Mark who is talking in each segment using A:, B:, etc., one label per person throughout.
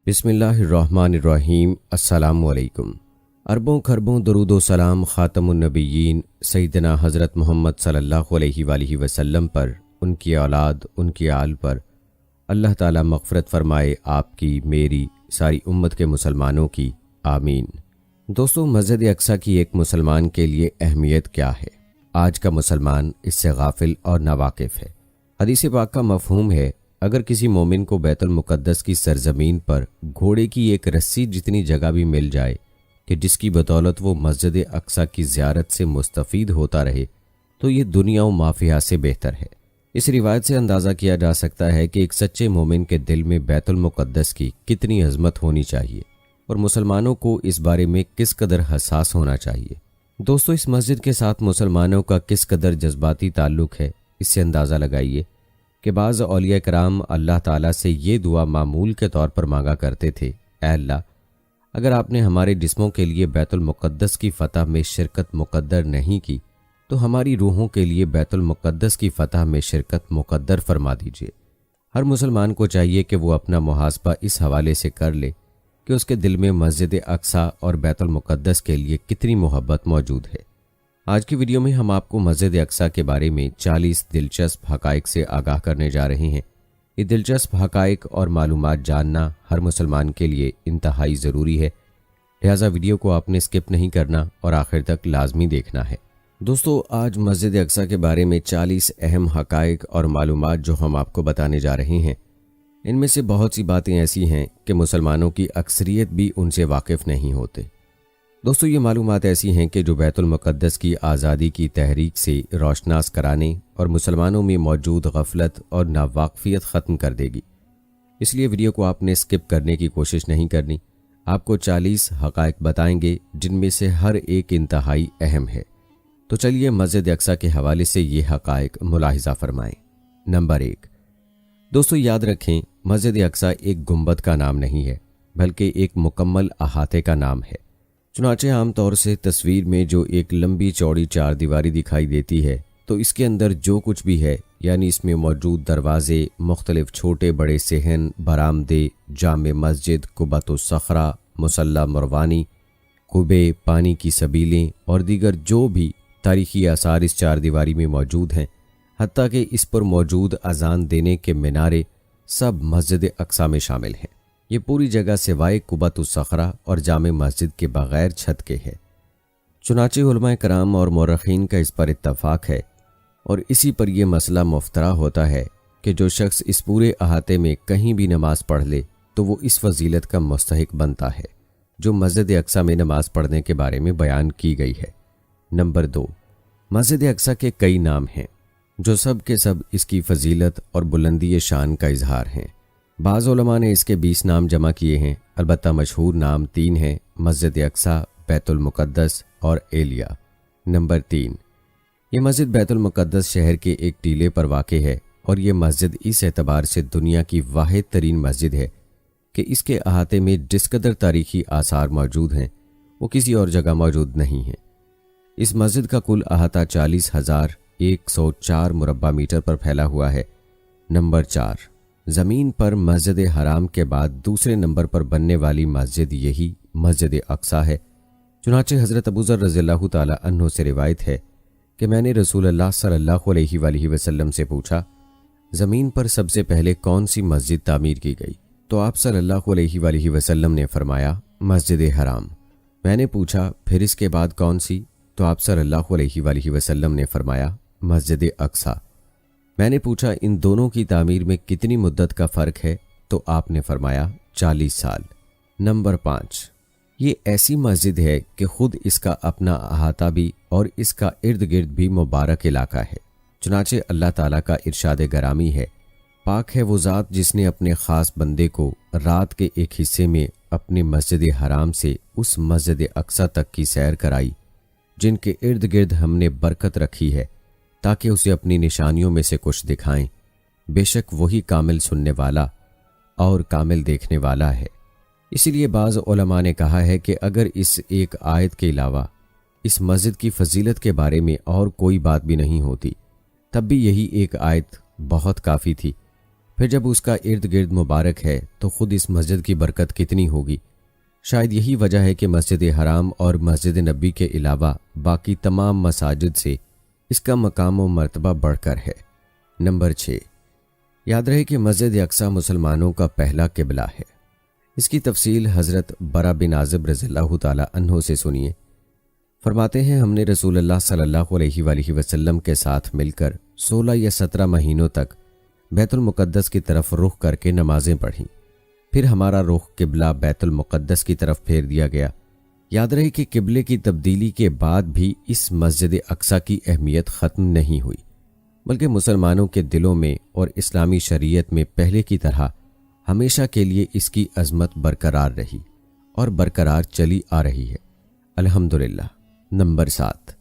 A: بسم اللہ الرحمن الرحیم۔ السلام علیکم۔ اربوں خربوں درود و سلام خاتم النبیین سیدنا حضرت محمد صلی اللہ علیہ وآلہ وسلم پر، ان کی اولاد، ان کی آل پر اللہ تعالیٰ مغفرت فرمائے، آپ کی، میری، ساری امت کے مسلمانوں کی، آمین۔ دوستو، مسجد اقصیٰ کی ایک مسلمان کے لیے اہمیت کیا ہے؟ آج کا مسلمان اس سے غافل اور ناواقف ہے۔ حدیث پاک کا مفہوم ہے، اگر کسی مومن کو بیت المقدس کی سرزمین پر گھوڑے کی ایک رسی جتنی جگہ بھی مل جائے کہ جس کی بدولت وہ مسجد اقصیٰ کی زیارت سے مستفید ہوتا رہے، تو یہ دنیا و مافیہ سے بہتر ہے۔ اس روایت سے اندازہ کیا جا سکتا ہے کہ ایک سچے مومن کے دل میں بیت المقدس کی کتنی عظمت ہونی چاہیے اور مسلمانوں کو اس بارے میں کس قدر حساس ہونا چاہیے۔ دوستو، اس مسجد کے ساتھ مسلمانوں کا کس قدر جذباتی تعلق ہے، اس سے اندازہ لگائیے کہ بعض اولیاء کرام اللہ تعالیٰ سے یہ دعا معمول کے طور پر مانگا کرتے تھے، اے اللہ، اگر آپ نے ہمارے جسموں کے لیے بیت المقدس کی فتح میں شرکت مقدر نہیں کی تو ہماری روحوں کے لیے بیت المقدس کی فتح میں شرکت مقدر فرما دیجیے۔ ہر مسلمان کو چاہیے کہ وہ اپنا محاسبہ اس حوالے سے کر لے کہ اس کے دل میں مسجد اقصیٰ اور بیت المقدس کے لیے کتنی محبت موجود ہے۔ آج کی ویڈیو میں ہم آپ کو مسجد اقصیٰ کے بارے میں 40 دلچسپ حقائق سے آگاہ کرنے جا رہے ہیں۔ یہ دلچسپ حقائق اور معلومات جاننا ہر مسلمان کے لیے انتہائی ضروری ہے، لہٰذا ویڈیو کو آپ نے اسکپ نہیں کرنا اور آخر تک لازمی دیکھنا ہے۔ دوستو، آج مسجد اقصیٰ کے بارے میں 40 اہم حقائق اور معلومات جو ہم آپ کو بتانے جا رہے ہیں، ان میں سے بہت سی باتیں ایسی ہیں کہ مسلمانوں کی اکثریت بھی ان سے واقف نہیں ہوتے۔ دوستو، یہ معلومات ایسی ہیں کہ جو بیت المقدس کی آزادی کی تحریک سے روشناس کرانے اور مسلمانوں میں موجود غفلت اور ناواقفیت ختم کر دے گی۔ اس لیے ویڈیو کو آپ نے اسکپ کرنے کی کوشش نہیں کرنی۔ آپ کو 40 حقائق بتائیں گے جن میں سے ہر ایک انتہائی اہم ہے۔ تو چلیے مسجد اقصیٰ کے حوالے سے یہ حقائق ملاحظہ فرمائیں۔ نمبر 1، دوستو یاد رکھیں، مسجد اقصیٰ ایک گنبد کا نام نہیں ہے بلکہ ایک مکمل احاطے کا نام ہے۔ چنانچہ عام طور سے تصویر میں جو ایک لمبی چوڑی چار دیواری دکھائی دیتی ہے، تو اس کے اندر جو کچھ بھی ہے، یعنی اس میں موجود دروازے، مختلف چھوٹے بڑے صحن، برآمدے، جامع مسجد، قبۃ الصخرہ، مصلی مروانی، قبے، پانی کی سبیلیں اور دیگر جو بھی تاریخی آثار اس چار دیواری میں موجود ہیں، حتیٰ کہ اس پر موجود اذان دینے کے مینارے، سب مسجد اقصیٰ میں شامل ہیں۔ یہ پوری جگہ سوائے قبۃ الصخرہ اور جامع مسجد کے بغیر چھت کے ہے۔ چنانچہ علماء کرام اور مورخین کا اس پر اتفاق ہے اور اسی پر یہ مسئلہ مفترا ہوتا ہے کہ جو شخص اس پورے احاطے میں کہیں بھی نماز پڑھ لے تو وہ اس فضیلت کا مستحق بنتا ہے جو مسجد اقصیٰ میں نماز پڑھنے کے بارے میں بیان کی گئی ہے۔ نمبر 2، مسجد اقصیٰ کے کئی نام ہیں جو سب کے سب اس کی فضیلت اور بلندی شان کا اظہار ہیں۔ بعض علماء نے اس کے 20 نام جمع کیے ہیں، البتہ مشہور نام 3 ہیں: مسجد اقصیٰ، بیت المقدس اور ایلیا۔ نمبر 3، یہ مسجد بیت المقدس شہر کے ایک ٹیلے پر واقع ہے اور یہ مسجد اس اعتبار سے دنیا کی واحد ترین مسجد ہے کہ اس کے احاطے میں جس قدر تاریخی آثار موجود ہیں وہ کسی اور جگہ موجود نہیں ہیں۔ اس مسجد کا کل احاطہ 40,104 مربع میٹر پر پھیلا ہوا ہے۔ نمبر 4، زمین پر مسجد حرام کے بعد دوسرے نمبر پر بننے والی مسجد یہی مسجد اقصیٰ ہے۔ چنانچہ حضرت ابو ذر رضی اللہ تعالی عنہ سے روایت ہے کہ میں نے رسول اللہ صلی اللہ علیہ وآلہ وسلم سے پوچھا، زمین پر سب سے پہلے کون سی مسجد تعمیر کی گئی؟ تو آپ صلی اللہ علیہ وآلہ وسلم نے فرمایا، مسجد حرام۔ میں نے پوچھا، پھر اس کے بعد کون سی؟ تو آپ صلی اللہ علیہ وآلہ وسلم نے فرمایا، مسجد اقصیٰ۔ میں نے پوچھا، ان دونوں کی تعمیر میں کتنی مدت کا فرق ہے؟ تو آپ نے فرمایا، 40 سال۔ نمبر 5، یہ ایسی مسجد ہے کہ خود اس کا اپنا احاطہ بھی اور اس کا ارد گرد بھی مبارک علاقہ ہے۔ چنانچہ اللہ تعالیٰ کا ارشاد گرامی ہے، پاک ہے وہ ذات جس نے اپنے خاص بندے کو رات کے ایک حصے میں اپنے مسجد حرام سے اس مسجد اقصیٰ تک کی سیر کرائی جن کے ارد گرد ہم نے برکت رکھی ہے تاکہ اسے اپنی نشانیوں میں سے کچھ دکھائیں۔ بے شک وہی کامل سننے والا اور کامل دیکھنے والا ہے۔ اسی لیے بعض علماء نے کہا ہے کہ اگر اس ایک آیت کے علاوہ اس مسجد کی فضیلت کے بارے میں اور کوئی بات بھی نہیں ہوتی تب بھی یہی ایک آیت بہت کافی تھی۔ پھر جب اس کا ارد گرد مبارک ہے تو خود اس مسجد کی برکت کتنی ہوگی۔ شاید یہی وجہ ہے کہ مسجد حرام اور مسجد نبی کے علاوہ باقی تمام مساجد سے اس کا مقام و مرتبہ بڑھ کر ہے۔ نمبر 6، یاد رہے کہ مسجد اقصی مسلمانوں کا پہلا قبلہ ہے۔ اس کی تفصیل حضرت برا بن عازب رضی اللہ تعالی عنہ سے سنیے۔ فرماتے ہیں ہم نے رسول اللہ صلی اللہ علیہ وآلہ وسلم کے ساتھ مل کر 16 یا 17 مہینوں تک بیت المقدس کی طرف رخ کر کے نمازیں پڑھیں۔ پھر ہمارا رخ قبلہ بیت المقدس کی طرف پھیر دیا گیا۔ یاد رہے کہ قبلے کی تبدیلی کے بعد بھی اس مسجد اقصی کی اہمیت ختم نہیں ہوئی، بلکہ مسلمانوں کے دلوں میں اور اسلامی شریعت میں پہلے کی طرح ہمیشہ کے لیے اس کی عظمت برقرار رہی اور برقرار چلی آ رہی ہے، الحمدللہ۔ نمبر 7،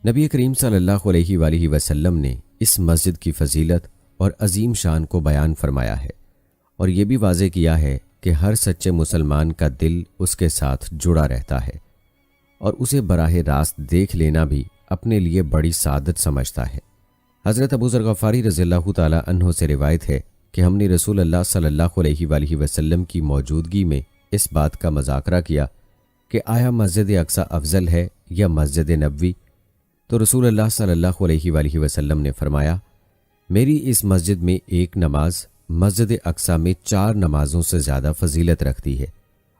A: نبی کریم صلی اللہ علیہ وآلہ وسلم نے اس مسجد کی فضیلت اور عظیم شان کو بیان فرمایا ہے، اور یہ بھی واضح کیا ہے کہ ہر سچے مسلمان کا دل اس کے ساتھ جڑا رہتا ہے اور اسے براہ راست دیکھ لینا بھی اپنے لیے بڑی سعادت سمجھتا ہے۔ حضرت ابو ذر غفاری رضی اللہ تعالی عنہ سے روایت ہے کہ ہم نے رسول اللہ صلی اللہ علیہ وآلہ وسلم کی موجودگی میں اس بات کا مذاکرہ کیا کہ آیا مسجد اقصی افضل ہے یا مسجد نبوی؟ تو رسول اللہ صلی اللہ علیہ وآلہ وسلم نے فرمایا، میری اس مسجد میں ایک نماز مسجد اقصی میں 4 نمازوں سے زیادہ فضیلت رکھتی ہے،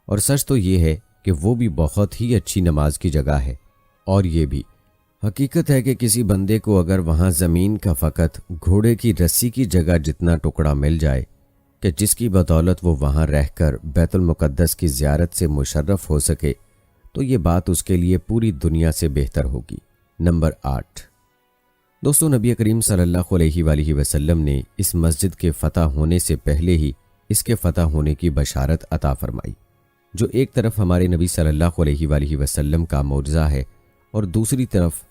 A: اور سچ تو یہ ہے کہ وہ بھی بہت ہی اچھی نماز کی جگہ ہے۔ اور یہ بھی حقیقت ہے کہ کسی بندے کو اگر وہاں زمین کا فقط گھوڑے کی رسی کی جگہ جتنا ٹکڑا مل جائے کہ جس کی بدولت وہ وہاں رہ کر بیت المقدس کی زیارت سے مشرف ہو سکے، تو یہ بات اس کے لیے پوری دنیا سے بہتر ہوگی۔ نمبر 8، دوستو، نبی کریم صلی اللہ علیہ وآلہ وسلم نے اس مسجد کے فتح ہونے سے پہلے ہی اس کے فتح ہونے کی بشارت عطا فرمائی، جو ایک طرف ہمارے نبی صلی اللہ علیہ وآلہ وسلم کا معجزہ ہے اور دوسری طرف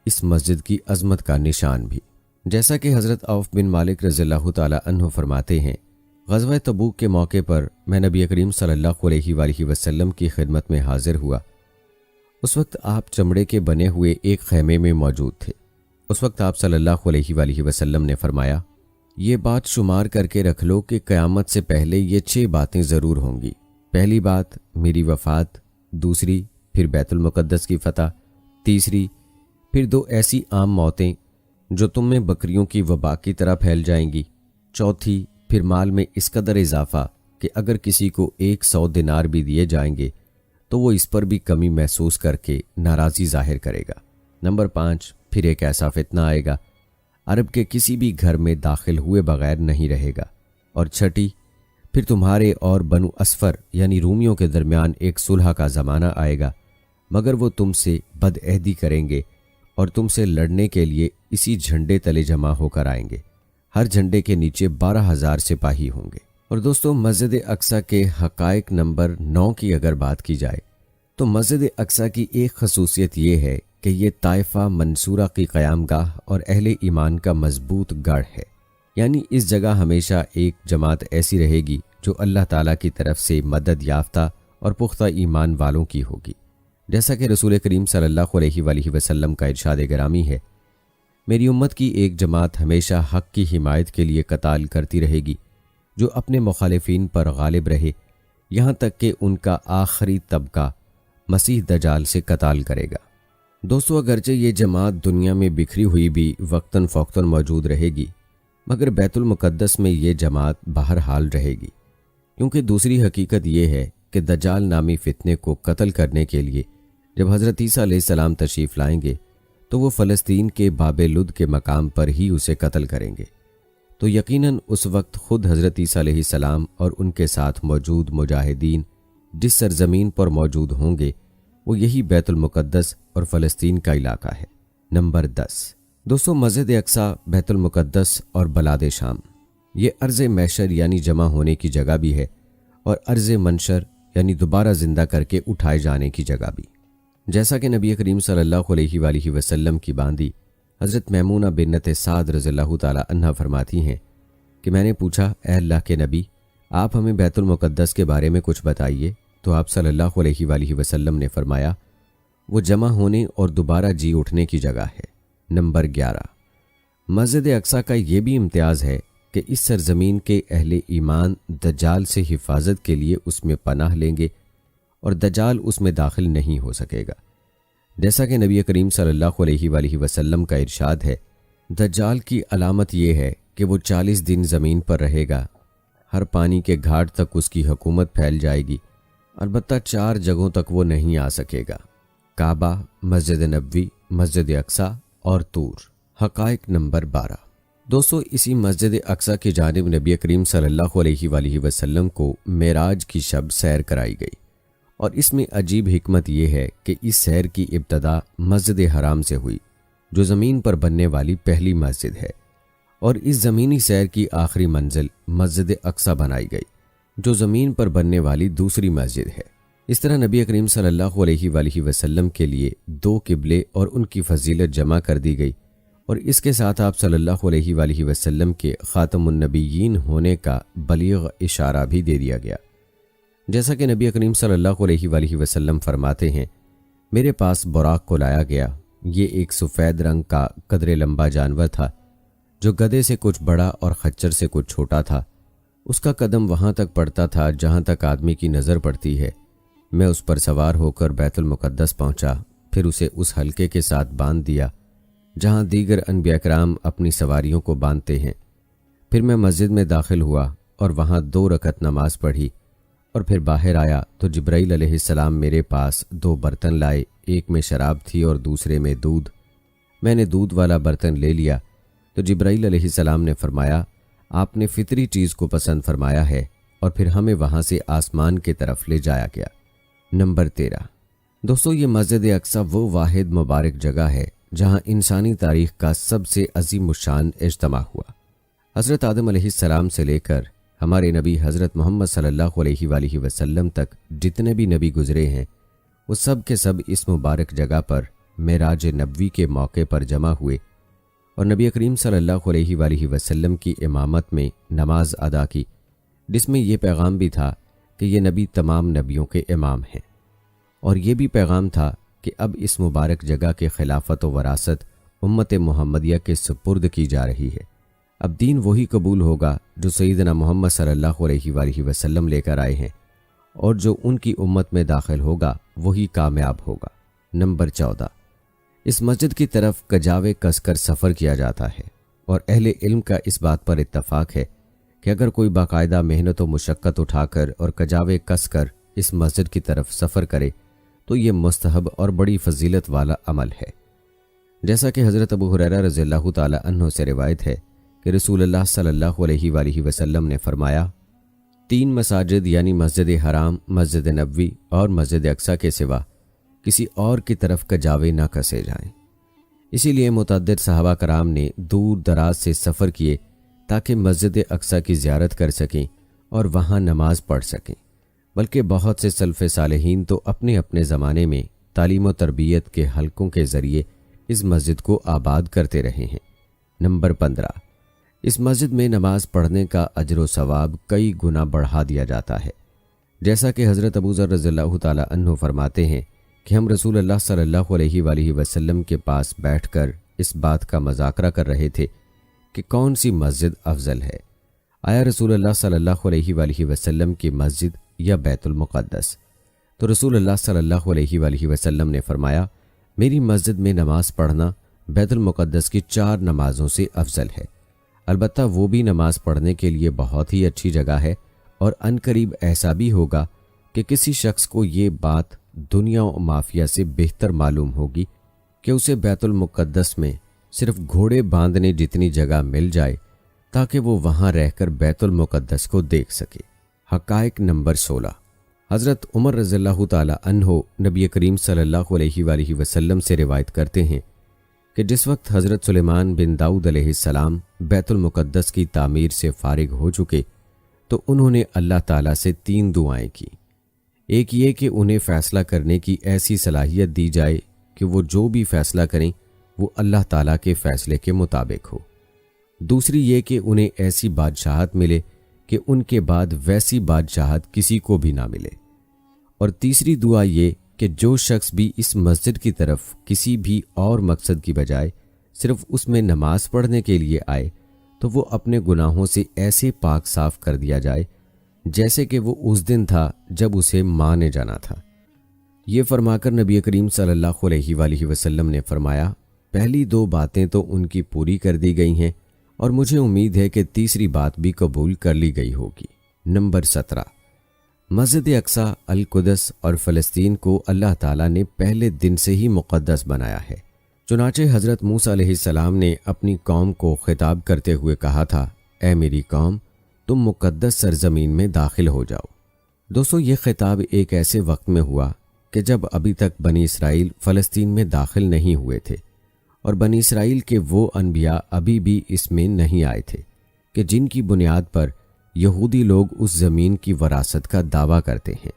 A: اس مسجد کی عظمت کا نشان بھی۔ جیسا کہ حضرت عوف بن مالک رضی اللہ تعالی عنہ فرماتے ہیں، غزوہ تبوک کے موقع پر میں نبی کریم صلی اللہ علیہ وآلہ وسلم کی خدمت میں حاضر ہوا۔ اس وقت آپ چمڑے کے بنے ہوئے ایک خیمے میں موجود تھے۔ اس وقت آپ صلی اللہ علیہ وآلہ وسلم نے فرمایا، یہ بات شمار کر کے رکھ لو کہ قیامت سے پہلے یہ 6 باتیں ضرور ہوں گی۔ پہلی بات میری وفات، دوسری پھر بیت المقدس کی فتح، تیسری پھر 2 ایسی عام موتیں جو تم میں بکریوں کی وبا کی طرح پھیل جائیں گی، چوتھی پھر مال میں اس قدر اضافہ کہ اگر کسی کو 100 دینار بھی دیے جائیں گے تو وہ اس پر بھی کمی محسوس کر کے ناراضی ظاہر کرے گا۔ نمبر 5، پھر ایک ایسا فتنہ آئے گا عرب کے کسی بھی گھر میں داخل ہوئے بغیر نہیں رہے گا۔ اور چھٹی، پھر تمہارے اور بنو اسفر یعنی رومیوں کے درمیان ایک صلح کا زمانہ آئے گا، مگر وہ تم سے بدعہدی کریں گے اور تم سے لڑنے کے لیے اسی جھنڈے تلے جمع ہو کر آئیں گے۔ ہر جھنڈے کے نیچے 12,000 سپاہی ہوں گے۔ اور دوستو، مسجد اقصی کے حقائق نمبر 9 کی اگر بات کی جائے تو مسجد اقصی کی ایک خصوصیت یہ ہے کہ یہ طائفہ منصورہ کی قیام گاہ اور اہل ایمان کا مضبوط گڑھ ہے، یعنی اس جگہ ہمیشہ ایک جماعت ایسی رہے گی جو اللہ تعالیٰ کی طرف سے مدد یافتہ اور پختہ ایمان والوں کی ہوگی۔ جیسا کہ رسول کریم صلی اللہ علیہ وآلہ وسلم کا ارشاد گرامی ہے، میری امت کی ایک جماعت ہمیشہ حق کی حمایت کے لیے قتال کرتی رہے گی، جو اپنے مخالفین پر غالب رہے، یہاں تک کہ ان کا آخری طبقہ مسیح دجال سے قتال کرے گا۔ دوستو، اگرچہ یہ جماعت دنیا میں بکھری ہوئی بھی وقتاً فوقتاً موجود رہے گی، مگر بیت المقدس میں یہ جماعت بہرحال رہے گی، کیونکہ دوسری حقیقت یہ ہے کہ دجال نامی فتنے کو قتل کرنے کے لیے جب حضرت عیسیٰ علیہ السلام تشریف لائیں گے تو وہ فلسطین کے باب لد کے مقام پر ہی اسے قتل کریں گے، تو یقیناً اس وقت خود حضرت عیسیٰ علیہ السلام اور ان کے ساتھ موجود مجاہدین جس سرزمین پر موجود ہوں گے وہ یہی بیت المقدس اور فلسطین کا علاقہ ہے۔ نمبر 10، دوستو، مسجد اقصی بیت المقدس اور بلاد شام یہ ارض محشر یعنی جمع ہونے کی جگہ بھی ہے، اور ارض منشر یعنی دوبارہ زندہ کر کے اٹھائے جانے کی جگہ بھی۔ جیسا کہ نبی کریم صلی اللہ علیہ وآلہ وسلم کی باندی حضرت میمونہ بنت سعد رضی اللہ تعالی عنہ فرماتی ہیں کہ میں نے پوچھا، اے اللہ کے نبی، آپ ہمیں بیت المقدس کے بارے میں کچھ بتائیے، تو آپ صلی اللہ علیہ وآلہ وسلم نے فرمایا، وہ جمع ہونے اور دوبارہ اٹھنے کی جگہ ہے۔ نمبر 11، مسجد اقصی کا یہ بھی امتیاز ہے کہ اس سرزمین کے اہل ایمان دجال سے حفاظت کے لیے اس میں پناہ لیں گے اور دجال اس میں داخل نہیں ہو سکے گا۔ جیسا کہ نبی کریم صلی اللہ علیہ وآلہ وسلم کا ارشاد ہے، دجال کی علامت یہ ہے کہ وہ 40 دن زمین پر رہے گا، ہر پانی کے گھاٹ تک اس کی حکومت پھیل جائے گی، البتہ 4 جگہوں تک وہ نہیں آ سکے گا: کعبہ، مسجد نبوی، مسجد اقصیٰ اور طور۔ حقائق نمبر 12۔ دوستو، اسی مسجد اقصیٰ کی جانب نبی کریم صلی اللہ علیہ وآلہ وسلم کو معراج کی شب سیر کرائی گئی، اور اس میں عجیب حکمت یہ ہے کہ اس سیر کی ابتدا مسجد حرام سے ہوئی، جو زمین پر بننے والی پہلی مسجد ہے، اور اس زمینی سیر کی آخری منزل مسجد اقصیٰ بنائی گئی، جو زمین پر بننے والی دوسری مسجد ہے۔ اس طرح نبی کریم صلی اللہ علیہ وآلہ وسلم کے لیے 2 قبلے اور ان کی فضیلت جمع کر دی گئی، اور اس کے ساتھ آپ صلی اللہ علیہ وآلہ وسلم کے خاتم النبیین ہونے کا بلیغ اشارہ بھی دے دیا گیا۔ جیسا کہ نبی کریم صلی اللہ علیہ وآلہ وسلم فرماتے ہیں، میرے پاس براق کو لایا گیا، یہ ایک سفید رنگ کا قدرے لمبا جانور تھا، جو گدھے سے کچھ بڑا اور خچر سے کچھ چھوٹا تھا۔ اس کا قدم وہاں تک پڑتا تھا جہاں تک آدمی کی نظر پڑتی ہے۔ میں اس پر سوار ہو کر بیت المقدس پہنچا، پھر اسے اس حلقے کے ساتھ باندھ دیا جہاں دیگر انبیاء کرام اپنی سواریوں کو باندھتے ہیں۔ پھر میں مسجد میں داخل ہوا اور وہاں 2 رکعت نماز پڑھی، اور پھر باہر آیا تو جبرائیل علیہ السلام میرے پاس 2 برتن لائے، ایک میں شراب تھی اور دوسرے میں دودھ۔ میں نے دودھ والا برتن لے لیا تو جبرائیل علیہ السلام نے فرمایا، آپ نے فطری چیز کو پسند فرمایا ہے، اور پھر ہمیں وہاں سے آسمان کی طرف لے جایا گیا۔ نمبر 13۔ دوستو، یہ مسجد اقصیٰ وہ واحد مبارک جگہ ہے جہاں انسانی تاریخ کا سب سے عظیم الشان اجتماع ہوا۔ حضرت آدم علیہ السلام سے لے کر ہمارے نبی حضرت محمد صلی اللہ علیہ وآلہ وسلم تک جتنے بھی نبی گزرے ہیں، وہ سب کے سب اس مبارک جگہ پر معراج نبوی کے موقع پر جمع ہوئے، اور نبی کریم صلی اللہ علیہ وآلہ وسلم کی امامت میں نماز ادا کی، جس میں یہ پیغام بھی تھا کہ یہ نبی تمام نبیوں کے امام ہیں، اور یہ بھی پیغام تھا کہ اب اس مبارک جگہ کے خلافت و وراثت امت محمدیہ کے سپرد کی جا رہی ہے۔ اب دین وہی قبول ہوگا جو سیدنا محمد صلی اللہ علیہ وآلہ وسلم لے کر آئے ہیں، اور جو ان کی امت میں داخل ہوگا وہی کامیاب ہوگا۔ نمبر 14۔ اس مسجد کی طرف کجاوے کس کر سفر کیا جاتا ہے، اور اہل علم کا اس بات پر اتفاق ہے کہ اگر کوئی باقاعدہ محنت و مشقت اٹھا کر اور کجاوے کس کر اس مسجد کی طرف سفر کرے تو یہ مستحب اور بڑی فضیلت والا عمل ہے۔ جیسا کہ حضرت ابو ہریرہ رضی اللہ تعالی عنہ سے روایت ہے کہ رسول اللہ صلی اللہ علیہ وآلہ وسلم نے فرمایا، 3 مساجد یعنی مسجد حرام، مسجد نبوی اور مسجد اقصیٰ کے سوا کسی اور کی طرف کجاوے نہ کسے جائیں۔ اسی لیے متعدد صحابہ کرام نے دور دراز سے سفر کیے تاکہ مسجد اقصیٰ کی زیارت کر سکیں اور وہاں نماز پڑھ سکیں، بلکہ بہت سے سلف صالحین تو اپنے اپنے زمانے میں تعلیم و تربیت کے حلقوں کے ذریعے اس مسجد کو آباد کرتے رہے ہیں۔ نمبر 15۔ اس مسجد میں نماز پڑھنے کا اجر و ثواب کئی گنا بڑھا دیا جاتا ہے، جیسا کہ حضرت ابو ذر رضی اللہ تعالی عنہ فرماتے ہیں کہ ہم رسول اللہ صلی اللہ علیہ وآلہ وسلم کے پاس بیٹھ کر اس بات کا مذاکرہ کر رہے تھے کہ کون سی مسجد افضل ہے، آیا رسول اللہ صلی اللہ علیہ وآلہ وسلم کی مسجد یا بیت المقدس؟ تو رسول اللہ صلی اللہ علیہ وآلہ وسلم نے فرمایا، میری مسجد میں نماز پڑھنا بیت المقدس کی 4 نمازوں سے افضل ہے، البتہ وہ بھی نماز پڑھنے کے لیے بہت ہی اچھی جگہ ہے، اور عنقریب ایسا بھی ہوگا کہ کسی شخص کو یہ بات دنیا و مافیا سے بہتر معلوم ہوگی کہ اسے بیت المقدس میں صرف گھوڑے باندھنے جتنی جگہ مل جائے تاکہ وہ وہاں رہ کر بیت المقدس کو دیکھ سکے۔ حقائق نمبر 16۔ حضرت عمر رضی اللہ تعالی عنہ نبی کریم صلی اللہ علیہ وآلہ وسلم سے روایت کرتے ہیں کہ جس وقت حضرت سلیمان بن داؤد علیہ السلام بیت المقدس کی تعمیر سے فارغ ہو چکے تو انہوں نے اللہ تعالیٰ سے 3 دعائیں کی۔ ایک یہ کہ انہیں فیصلہ کرنے کی ایسی صلاحیت دی جائے کہ وہ جو بھی فیصلہ کریں وہ اللہ تعالیٰ کے فیصلے کے مطابق ہو۔ دوسری یہ کہ انہیں ایسی بادشاہت ملے کہ ان کے بعد ویسی بادشاہت کسی کو بھی نہ ملے۔ اور تیسری دعا یہ کہ جو شخص بھی اس مسجد کی طرف کسی بھی اور مقصد کی بجائے صرف اس میں نماز پڑھنے کے لیے آئے تو وہ اپنے گناہوں سے ایسے پاک صاف کر دیا جائے جیسے کہ وہ اس دن تھا جب اسے ماں نے جانا تھا۔ یہ فرما کر نبی کریم صلی اللہ علیہ وآلہ وسلم نے فرمایا، پہلی 2 باتیں تو ان کی پوری کر دی گئی ہیں اور مجھے امید ہے کہ تیسری بات بھی قبول کر لی گئی ہوگی۔ نمبر 17، مسجد اقصی، القدس اور فلسطین کو اللہ تعالیٰ نے پہلے دن سے ہی مقدس بنایا ہے۔ چنانچہ حضرت موسیٰ علیہ السلام نے اپنی قوم کو خطاب کرتے ہوئے کہا تھا، اے میری قوم، تم مقدس سرزمین میں داخل ہو جاؤ۔ دوستو، یہ خطاب ایک ایسے وقت میں ہوا کہ جب ابھی تک بنی اسرائیل فلسطین میں داخل نہیں ہوئے تھے، اور بنی اسرائیل کے وہ انبیاء ابھی بھی اس میں نہیں آئے تھے کہ جن کی بنیاد پر یہودی لوگ اس زمین کی وراثت کا دعویٰ کرتے ہیں۔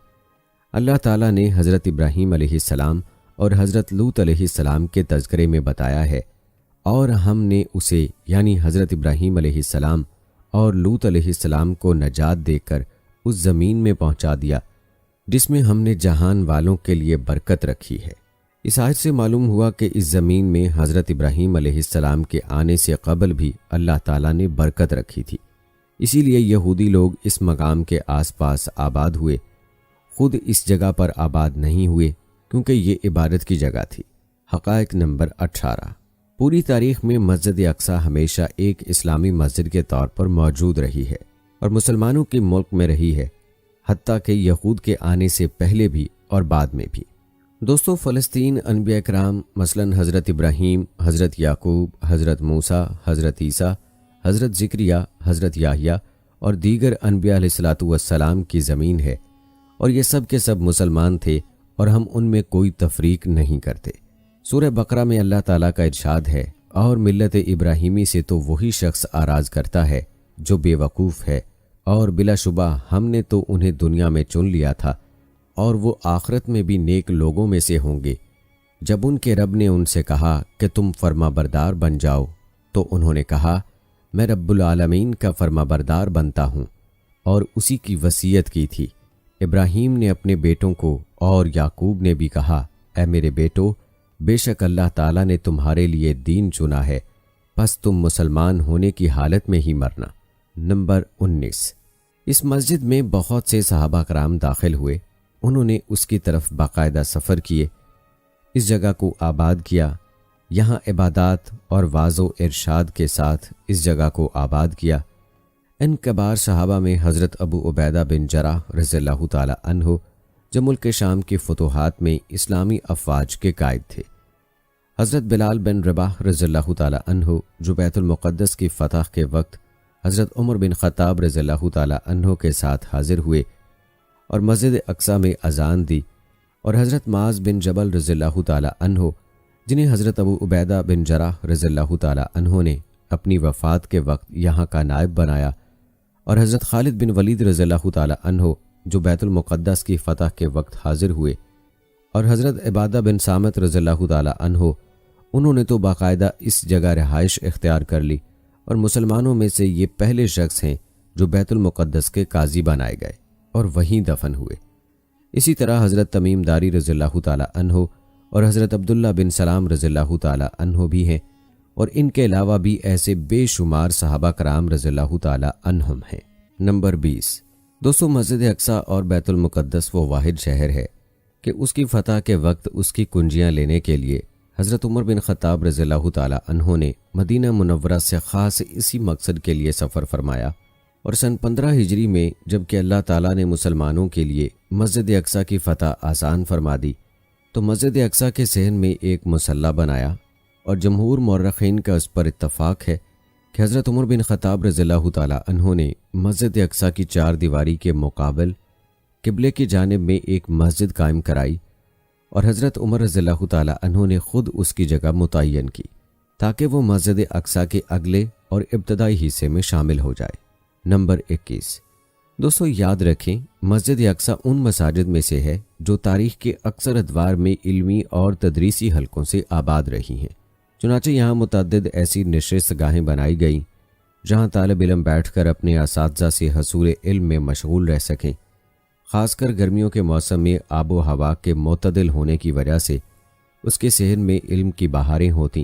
A: اللہ تعالیٰ نے حضرت ابراہیم علیہ السلام اور حضرت لوط علیہ السلام کے تذکرے میں بتایا ہے، اور ہم نے اسے یعنی حضرت ابراہیم علیہ السلام اور لوط علیہ السلام کو نجات دے کر اس زمین میں پہنچا دیا جس میں ہم نے جہان والوں کے لیے برکت رکھی ہے۔ اس آیت سے معلوم ہوا کہ اس زمین میں حضرت ابراہیم علیہ السلام کے آنے سے قبل بھی اللہ تعالیٰ نے برکت رکھی تھی، اسی لیے یہودی لوگ اس مقام کے آس پاس آباد ہوئے، خود اس جگہ پر آباد نہیں ہوئے کیونکہ یہ عبادت کی جگہ تھی۔ حقائق نمبر 18، پوری تاریخ میں مسجد اقصی ہمیشہ ایک اسلامی مسجد کے طور پر موجود رہی ہے اور مسلمانوں کے ملک میں رہی ہے، حتیٰ کہ یہود کے آنے سے پہلے بھی اور بعد میں بھی۔ دوستو، فلسطین انبیاء کرام مثلاً حضرت ابراہیم، حضرت یعقوب، حضرت موسیٰ، حضرت عیسیٰ، حضرت زکریا، حضرت یحییٰ اور دیگر انبیاء علیہ الصلوۃ والسلام کی زمین ہے، اور یہ سب کے سب مسلمان تھے اور ہم ان میں کوئی تفریق نہیں کرتے۔ سورہ بقرہ میں اللہ تعالیٰ کا ارشاد ہے، اور ملت ابراہیمی سے تو وہی شخص آراز کرتا ہے جو بے وقوف ہے، اور بلا شبہ ہم نے تو انہیں دنیا میں چن لیا تھا، اور وہ آخرت میں بھی نیک لوگوں میں سے ہوں گے۔ جب ان کے رب نے ان سے کہا کہ تم فرما بردار بن جاؤ، تو انہوں نے کہا، میں رب العالمین کا فرما بردار بنتا ہوں، اور اسی کی وصیت کی تھی۔ ابراہیم نے اپنے بیٹوں کو اور یعقوب نے بھی کہا، اے میرے بیٹو، بے شک اللہ تعالیٰ نے تمہارے لیے دین چنا ہے، پس تم مسلمان ہونے کی حالت میں ہی مرنا۔ نمبر 19، اس مسجد میں بہت سے صحابہ کرام داخل ہوئے، انہوں نے اس کی طرف باقاعدہ سفر کیے، اس جگہ کو آباد کیا، یہاں عبادات اور واعظ و ارشاد کے ساتھ اس جگہ کو آباد کیا۔ ان کبار صحابہ میں حضرت ابو عبیدہ بن جراح رضی اللہ تعالی عنہ جو ملک شام کی فتوحات میں اسلامی افواج کے قائد تھے، حضرت بلال بن رباح رضی اللہ تعالی عنہ جو بیت المقدس کی فتح کے وقت حضرت عمر بن خطاب رضی اللہ تعالی عنہ کے ساتھ حاضر ہوئے اور مسجد اقصی میں اذان دی، اور حضرت معاذ بن جبل رضی اللہ تعالی عنہ جنہیں حضرت ابو عبیدہ بن جراح رضی اللہ تعالی عنہ نے اپنی وفات کے وقت یہاں کا نائب بنایا، اور حضرت خالد بن ولید رضی اللہ تعالی عنہ جو بیت المقدس کی فتح کے وقت حاضر ہوئے، اور حضرت عبادہ بن صامت رضی اللہ تعالی عنہ، انہوں نے تو باقاعدہ اس جگہ رہائش اختیار کر لی، اور مسلمانوں میں سے یہ پہلے شخص ہیں جو بیت المقدس کے قاضی بنائے گئے اور وہیں دفن ہوئے۔ اسی طرح حضرت تمیم داری رضی اللہ تعالی عنہ اور حضرت عبداللہ بن سلام رضی اللہ تعالی عنہ بھی ہیں، اور ان کے علاوہ بھی ایسے بے شمار صحابہ کرام رضی اللہ تعالی عنہم ہیں۔ نمبر 20، دوستو، مسجد اقصی اور بیت المقدس وہ واحد شہر ہے کہ اس کی فتح کے وقت اس کی کنجیاں لینے کے لیے حضرت عمر بن خطاب رضی اللہ تعالی عنہ نے مدینہ منورہ سے خاص اسی مقصد کے لیے سفر فرمایا، اور سن 15 ہجری میں جب کہ اللہ تعالیٰ نے مسلمانوں کے لیے مسجد اقصی کی فتح آسان فرما دی، تو مسجد اقصی کے صحن میں ایک مصلی بنایا، اور جمہور مورخین کا اس پر اتفاق ہے کہ حضرت عمر بن خطاب رضی اللہ تعالی عنہ نے مسجد اقصی کی 4 دیواری کے مقابل قبلے کی جانب میں ایک مسجد قائم کرائی، اور حضرت عمر رضی اللہ تعالی عنہ نے خود اس کی جگہ متعین کی تاکہ وہ مسجد اقصی کے اگلے اور ابتدائی حصے میں شامل ہو جائے۔ نمبر 21، دوستو یاد رکھیں، مسجد اقصی ان مساجد میں سے ہے جو تاریخ کے اکثر ادوار میں علمی اور تدریسی حلقوں سے آباد رہی ہیں۔ چنانچہ یہاں متعدد ایسی نشست گاہیں بنائی گئیں جہاں طالب علم بیٹھ کر اپنے اساتذہ سے حصول علم میں مشغول رہ سکیں۔ خاص کر گرمیوں کے موسم میں آب و ہوا کے معتدل ہونے کی وجہ سے اس کے صحن میں علم کی بہاریں ہوتیں،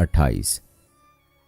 A: 28,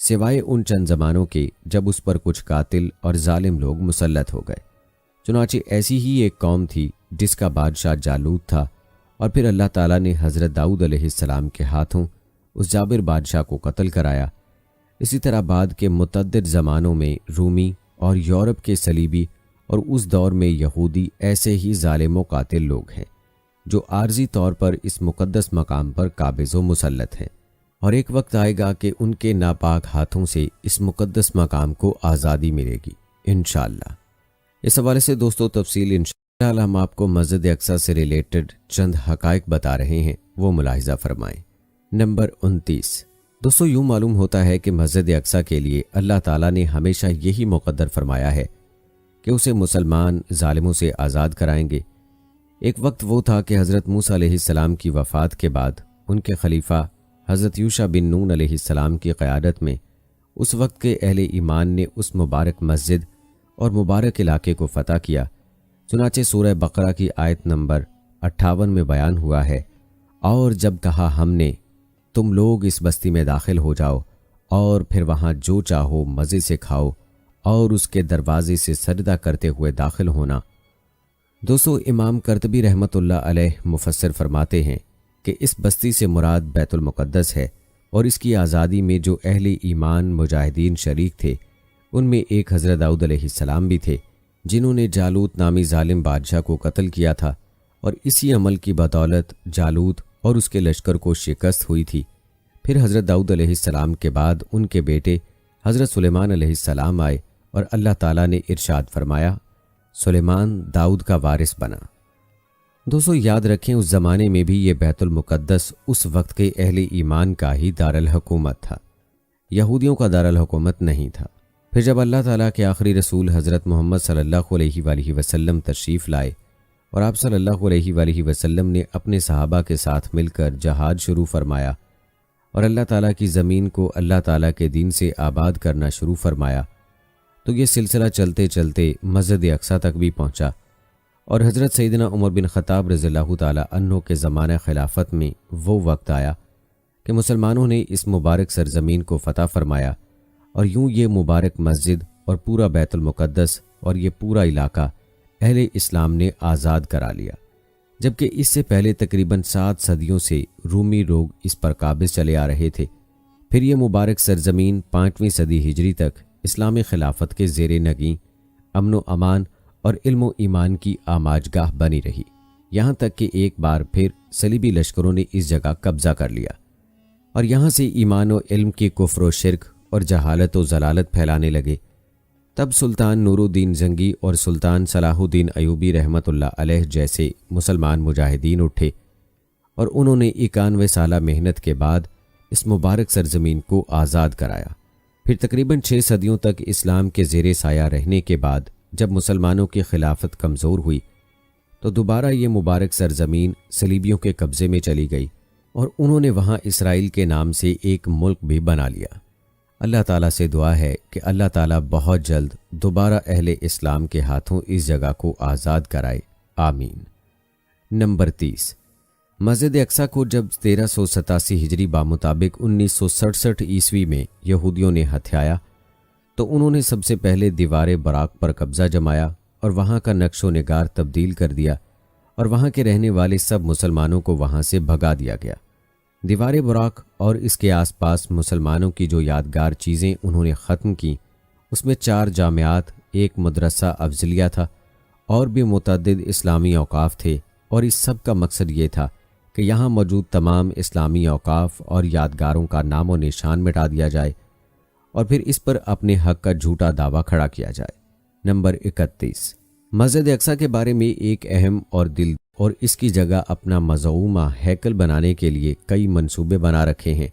A: سوائے ان چند زمانوں کے جب اس پر کچھ قاتل اور ظالم لوگ مسلط ہو گئے۔ چنانچہ ایسی ہی ایک قوم تھی جس کا بادشاہ جالوت تھا، اور پھر اللہ تعالیٰ نے حضرت داؤد علیہ السلام کے ہاتھوں اس جابر بادشاہ کو قتل کرایا۔ اسی طرح بعد کے متعدد زمانوں میں رومی اور یورپ کے صلیبی اور اس دور میں یہودی ایسے ہی ظالم و قاتل لوگ ہیں جو عارضی طور پر اس مقدس مقام پر قابض و مسلط ہیں، اور ایک وقت آئے گا کہ ان کے ناپاک ہاتھوں سے اس مقدس مقام کو آزادی ملے گی انشاءاللہ۔ اس حوالے سے دوستو تفصیل انشاءاللہ ہم آپ کو مسجد اقصیٰ سے ریلیٹڈ چند حقائق بتا رہے ہیں، وہ ملاحظہ فرمائیں۔ نمبر 29، دوستو یوں معلوم ہوتا ہے کہ مسجد اقصیٰ کے لیے اللہ تعالیٰ نے ہمیشہ یہی مقدر فرمایا ہے کہ اسے مسلمان ظالموں سے آزاد کرائیں گے۔ ایک وقت وہ تھا کہ حضرت موسیٰ علیہ السلام کی وفات کے بعد ان کے خلیفہ حضرت یوشع بن نون علیہ السلام کی قیادت میں اس وقت کے اہل ایمان نے اس مبارک مسجد اور مبارک علاقے کو فتح کیا۔ چنانچہ سورہ بقرہ کی آیت نمبر 58 میں بیان ہوا ہے، اور جب کہا ہم نے تم لوگ اس بستی میں داخل ہو جاؤ اور پھر وہاں جو چاہو مزے سے کھاؤ اور اس کے دروازے سے سجدہ کرتے ہوئے داخل ہونا۔ دوستو امام قرطبی رحمۃ اللہ علیہ مفسر فرماتے ہیں کہ اس بستی سے مراد بیت المقدس ہے، اور اس کی آزادی میں جو اہل ایمان مجاہدین شریک تھے ان میں ایک حضرت داؤد علیہ السلام بھی تھے، جنہوں نے جالوت نامی ظالم بادشاہ کو قتل کیا تھا، اور اسی عمل کی بدولت جالوت اور اس کے لشکر کو شکست ہوئی تھی۔ پھر حضرت داؤد علیہ السلام کے بعد ان کے بیٹے حضرت سلیمان علیہ السلام آئے، اور اللہ تعالیٰ نے ارشاد فرمایا سلیمان داؤد کا وارث بنا۔ دوستو یاد رکھیں اس زمانے میں بھی یہ بیت المقدس اس وقت کے اہل ایمان کا ہی دارالحکومت تھا، یہودیوں کا دارالحکومت نہیں تھا۔ پھر جب اللہ تعالیٰ کے آخری رسول حضرت محمد صلی اللہ علیہ وآلہ وسلم تشریف لائے اور آپ صلی اللہ علیہ وآلہ وسلم نے اپنے صحابہ کے ساتھ مل کر جہاد شروع فرمایا اور اللہ تعالیٰ کی زمین کو اللہ تعالیٰ کے دین سے آباد کرنا شروع فرمایا، تو یہ سلسلہ چلتے چلتے مسجد اقصیٰ تک بھی پہنچا، اور حضرت سیدنا عمر بن خطاب رضی اللہ تعالیٰ عنہ کے زمانہ خلافت میں وہ وقت آیا کہ مسلمانوں نے اس مبارک سرزمین کو فتح فرمایا، اور یوں یہ مبارک مسجد اور پورا بیت المقدس اور یہ پورا علاقہ اہل اسلام نے آزاد کرا لیا، جبکہ اس سے پہلے تقریباً 7 صدیوں سے رومی لوگ اس پر قابض چلے آ رہے تھے۔ پھر یہ مبارک سرزمین 5ویں صدی ہجری تک اسلامی خلافت کے زیر نگیں امن و امان اور علم و ایمان کی آماج گاہ بنی رہی، یہاں تک کہ ایک بار پھر صلیبی لشکروں نے اس جگہ قبضہ کر لیا، اور یہاں سے ایمان و علم کی کفر و شرک اور جہالت و ضلالت پھیلانے لگے۔ تب سلطان نور الدین زنگی اور سلطان صلاح الدین ایوبی رحمۃ اللہ علیہ جیسے مسلمان مجاہدین اٹھے، اور انہوں نے 91 سالہ محنت کے بعد اس مبارک سرزمین کو آزاد کرایا۔ پھر تقریباً 6 صدیوں تک اسلام کے زیر سایہ رہنے کے بعد جب مسلمانوں کی خلافت کمزور ہوئی تو دوبارہ یہ مبارک سرزمین صلیبیوں کے قبضے میں چلی گئی، اور انہوں نے وہاں اسرائیل کے نام سے ایک ملک بھی بنا لیا۔ اللہ تعالیٰ سے دعا ہے کہ اللہ تعالیٰ بہت جلد دوبارہ اہل اسلام کے ہاتھوں اس جگہ کو آزاد کرائے، آمین۔ نمبر 30، مسجد اقصیٰ کو جب 1387 ہجری بمطابق 1967 عیسوی میں یہودیوں نے ہتھیایا تو انہوں نے سب سے پہلے دیوار براق پر قبضہ جمایا اور وہاں کا نقش و نگار تبدیل کر دیا، اور وہاں کے رہنے والے سب مسلمانوں کو وہاں سے بھگا دیا گیا۔ دیوار براق اور اس کے آس پاس مسلمانوں کی جو یادگار چیزیں انہوں نے ختم کیں، اس میں 4 جامعات، ایک مدرسہ افضلیہ تھا، اور بھی متعدد اسلامی اوقاف تھے، اور اس سب کا مقصد یہ تھا کہ یہاں موجود تمام اسلامی اوقاف اور یادگاروں کا نام و نشان مٹا دیا جائے، اور پھر اس پر اپنے حق کا جھوٹا دعویٰ کھڑا کیا جائے۔ نمبر 31، مسجد اقصیٰ کے بارے میں ایک اہم اور اس کی جگہ اپنا مزعومہ ہیکل بنانے کے لیے کئی منصوبے بنا رکھے ہیں۔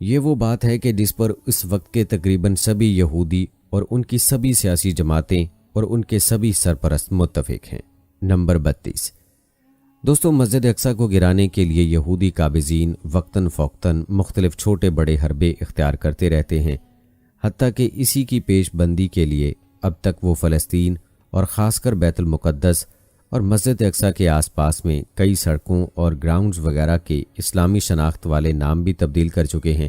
A: یہ وہ بات ہے کہ جس پر اس وقت کے تقریباً سبھی یہودی اور ان کی سبھی سیاسی جماعتیں اور ان کے سبھی سرپرست متفق ہیں۔ نمبر 32، دوستو مسجد اقصیٰ کو گرانے کے لیے یہودی قابضین وقتاً فوقتاً مختلف چھوٹے بڑے حربے اختیار کرتے رہتے ہیں، حتیٰ کہ اسی کی پیش بندی کے لیے اب تک وہ فلسطین اور خاص کر بیت المقدس اور مسجد اقصیٰ کے آس پاس میں کئی سڑکوں اور گراؤنڈز وغیرہ کے اسلامی شناخت والے نام بھی تبدیل کر چکے ہیں۔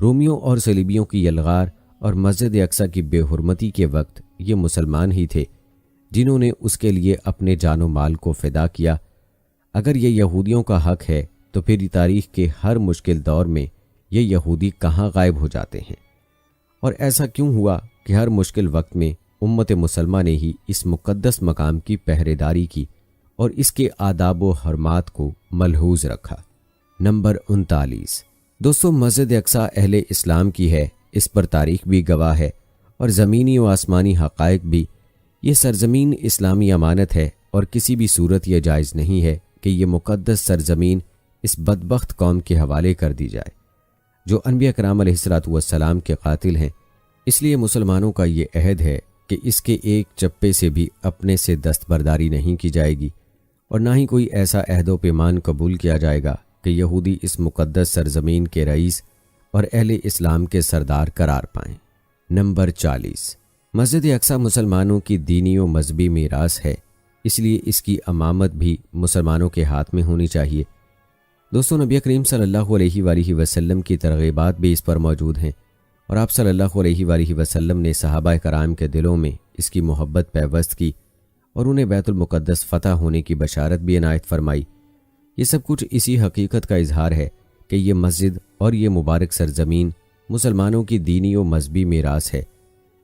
A: رومیوں اور صلیبیوں کی یلغار اور مسجد اقصی کی بے حرمتی کے وقت یہ مسلمان ہی تھے جنہوں نے اس کے لیے اپنے جان و مال کو فدا کیا۔ اگر یہ یہودیوں کا حق ہے تو پھر تاریخ کے ہر مشکل دور میں یہ یہودی کہاں غائب ہو جاتے ہیں؟ اور ایسا کیوں ہوا کہ ہر مشکل وقت میں امت مسلمہ نے ہی اس مقدس مقام کی پہرے داری کی اور اس کے آداب و حرمات کو ملحوظ رکھا؟ نمبر 39۔ دوستو، مسجد اقصی اہل اسلام کی ہے، اس پر تاریخ بھی گواہ ہے اور زمینی و آسمانی حقائق بھی۔ یہ سرزمین اسلامی امانت ہے اور کسی بھی صورت یہ جائز نہیں ہے کہ یہ مقدس سرزمین اس بدبخت قوم کے حوالے کر دی جائے جو انبیاء کرام علیہ الصلوۃ والسلام کے قاتل ہیں۔ اس لیے مسلمانوں کا یہ عہد ہے کہ اس کے ایک چپے سے بھی اپنے سے دستبرداری نہیں کی جائے گی اور نہ ہی کوئی ایسا عہد و پیمان قبول کیا جائے گا کہ یہودی اس مقدس سرزمین کے رئیس اور اہل اسلام کے سردار قرار پائیں۔ نمبر 40۔ مسجد اقصی مسلمانوں کی دینی و مذہبی میراث ہے، اس لیے اس کی امامت بھی مسلمانوں کے ہاتھ میں ہونی چاہیے۔ دوستو، نبی کریم صلی اللہ علیہ وآلہ وسلم کی ترغیبات بھی اس پر موجود ہیں اور آپ صلی اللہ علیہ وآلہ وسلم نے صحابہ کرام کے دلوں میں اس کی محبت پیوست کی اور انہیں بیت المقدس فتح ہونے کی بشارت بھی عنایت فرمائی۔ یہ سب کچھ اسی حقیقت کا اظہار ہے کہ یہ مسجد اور یہ مبارک سرزمین مسلمانوں کی دینی و مذہبی میراث ہے،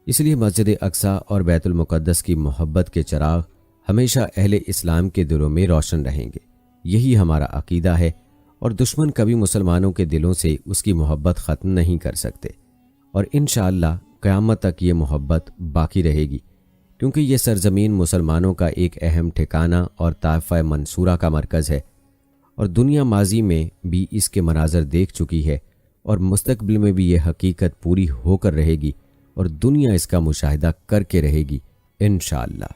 A: اس لیے مسجد اقصی اور بیت المقدس کی محبت کے چراغ ہمیشہ اہل اسلام کے دلوں میں روشن رہیں گے۔ یہی ہمارا عقیدہ ہے اور دشمن کبھی مسلمانوں کے دلوں سے اس کی محبت ختم نہیں کر سکتے اور انشاءاللہ قیامت تک یہ محبت باقی رہے گی، کیونکہ یہ سرزمین مسلمانوں کا ایک اہم ٹھکانہ اور طائفہ منصورہ کا مرکز ہے اور دنیا ماضی میں بھی اس کے مناظر دیکھ چکی ہے اور مستقبل میں بھی یہ حقیقت پوری ہو کر رہے گی اور دنیا اس کا مشاہدہ کر کے رہے گی انشاءاللہ۔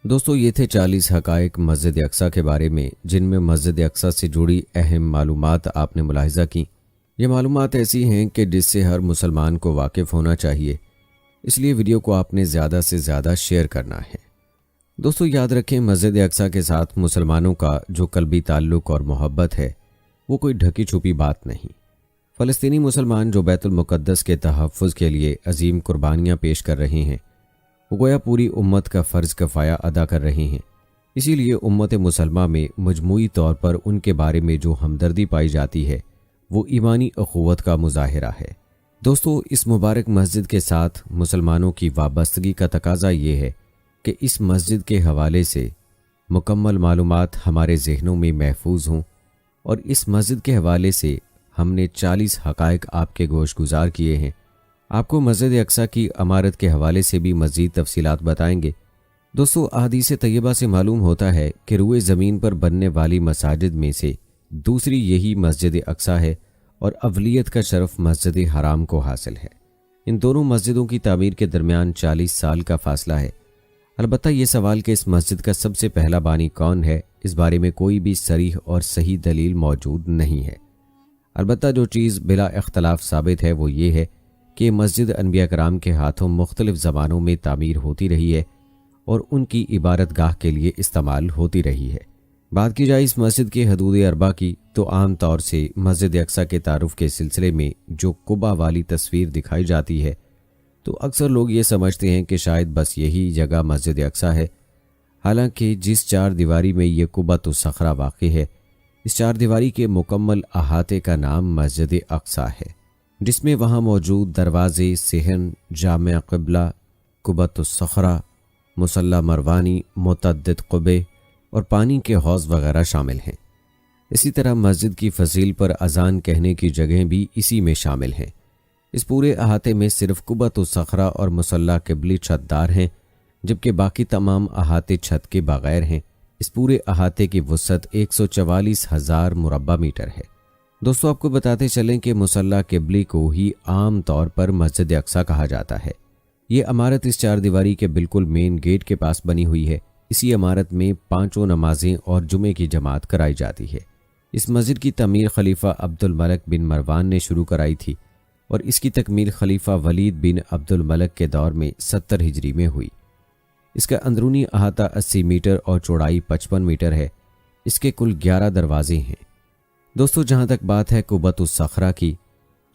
A: دوستو، یہ تھے 40 حقائق مسجد اقصی کے بارے میں جن میں مسجد اقصی سے جڑی اہم معلومات آپ نے ملاحظہ کی۔ یہ معلومات ایسی ہیں کہ جس سے ہر مسلمان کو واقف ہونا چاہیے، اس لیے ویڈیو کو آپ نے زیادہ سے زیادہ شیئر کرنا ہے۔ دوستو، یاد رکھیں مسجد اقصی کے ساتھ مسلمانوں کا جو قلبی تعلق اور محبت ہے وہ کوئی ڈھکی چھپی بات نہیں۔ فلسطینی مسلمان جو بیت المقدس کے تحفظ کے لیے عظیم قربانیاں پیش کر رہے ہیں، وہ گویا پوری امت کا فرض کفایہ ادا کر رہے ہیں۔ اسی لیے امت مسلمہ میں مجموعی طور پر ان کے بارے میں جو ہمدردی پائی جاتی ہے وہ ایمانی اخوت کا مظاہرہ ہے۔ دوستو، اس مبارک مسجد کے ساتھ مسلمانوں کی وابستگی کا تقاضا یہ ہے کہ اس مسجد کے حوالے سے مکمل معلومات ہمارے ذہنوں میں محفوظ ہوں، اور اس مسجد کے حوالے سے ہم نے 40 حقائق آپ کے گوش گزار کیے ہیں۔ آپ کو مسجد اقصی کی عمارت کے حوالے سے بھی مزید تفصیلات بتائیں گے۔ دوستو، احادیث طیبہ سے معلوم ہوتا ہے کہ روئے زمین پر بننے والی مساجد میں سے دوسری یہی مسجد اقصی ہے اور اولیت کا شرف مسجد حرام کو حاصل ہے۔ ان دونوں مسجدوں کی تعمیر کے درمیان 40 سال کا فاصلہ ہے۔ البتہ یہ سوال کہ اس مسجد کا سب سے پہلا بانی کون ہے، اس بارے میں کوئی بھی صریح اور صحیح دلیل موجود نہیں ہے۔ البتہ جو چیز بلا اختلاف ثابت ہے وہ یہ ہے کہ یہ مسجد انبیاء کرام کے ہاتھوں مختلف زمانوں میں تعمیر ہوتی رہی ہے اور ان کی عبادت گاہ کے لیے استعمال ہوتی رہی ہے۔ بات کی جائے اس مسجد کے حدود اربع کی تو عام طور سے مسجد اقصی کے تعارف کے سلسلے میں جو قبا والی تصویر دکھائی جاتی ہے تو اکثر لوگ یہ سمجھتے ہیں کہ شاید بس یہی جگہ مسجد اقصی ہے، حالانکہ جس چار دیواری میں یہ قبۃ الصخرہ واقع ہے، اس چار دیواری کے مکمل احاطے کا نام مسجد اقصی ہے، جس میں وہاں موجود دروازے، صحن، جامع قبلہ، قبۃ الصخرہ، مصلی مروانی، متعدد قبے اور پانی کے حوض وغیرہ شامل ہیں۔ اسی طرح مسجد کی فضیل پر اذان کہنے کی جگہیں بھی اسی میں شامل ہیں۔ اس پورے احاطے میں صرف قبۃ الصخرہ اور مصلی قبلی چھت دار ہیں، جبکہ باقی تمام احاطے چھت کے بغیر ہیں۔ اس پورے احاطے کی وسعت 144,000 مربع میٹر ہے۔ دوستو، آپ کو بتاتے چلیں کہ مصلی قبلی کو ہی عام طور پر مسجد اقصی کہا جاتا ہے۔ یہ عمارت اس چار دیواری کے بالکل مین گیٹ کے پاس بنی ہوئی ہے۔ اسی عمارت میں 5 نمازیں اور جمعے کی جماعت کرائی جاتی ہے۔ اس مسجد کی تعمیر خلیفہ عبد الملک بن مروان نے شروع کرائی تھی اور اس کی تکمیل خلیفہ ولید بن عبد الملک کے دور میں 70 ہجری میں ہوئی۔ اس کا اندرونی احاطہ 80 میٹر اور چوڑائی 55 میٹر ہے۔ اس کے کل 11 دروازے ہیں۔ دوستو، جہاں تک بات ہے قبۃ الصخرہ کی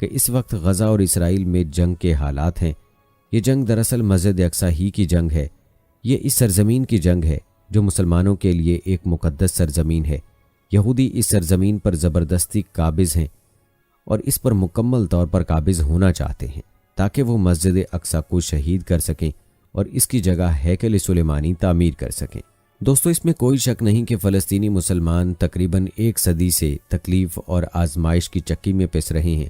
A: کہ اس وقت غزہ اور اسرائیل میں جنگ کے حالات ہیں۔ یہ جنگ دراصل مسجد اقصی ہی کی جنگ ہے۔ یہ اس سرزمین کی جنگ ہے جو مسلمانوں کے لیے ایک مقدس سرزمین ہے۔ یہودی اس سرزمین پر زبردستی قابض ہیں اور اس پر مکمل طور پر قابض ہونا چاہتے ہیں تاکہ وہ مسجد اقصی کو شہید کر سکیں اور اس کی جگہ ہیکل سلیمانی تعمیر کر سکیں۔ دوستو، اس میں کوئی شک نہیں کہ فلسطینی مسلمان تقریباً 1 صدی سے تکلیف اور آزمائش کی چکی میں پس رہے ہیں،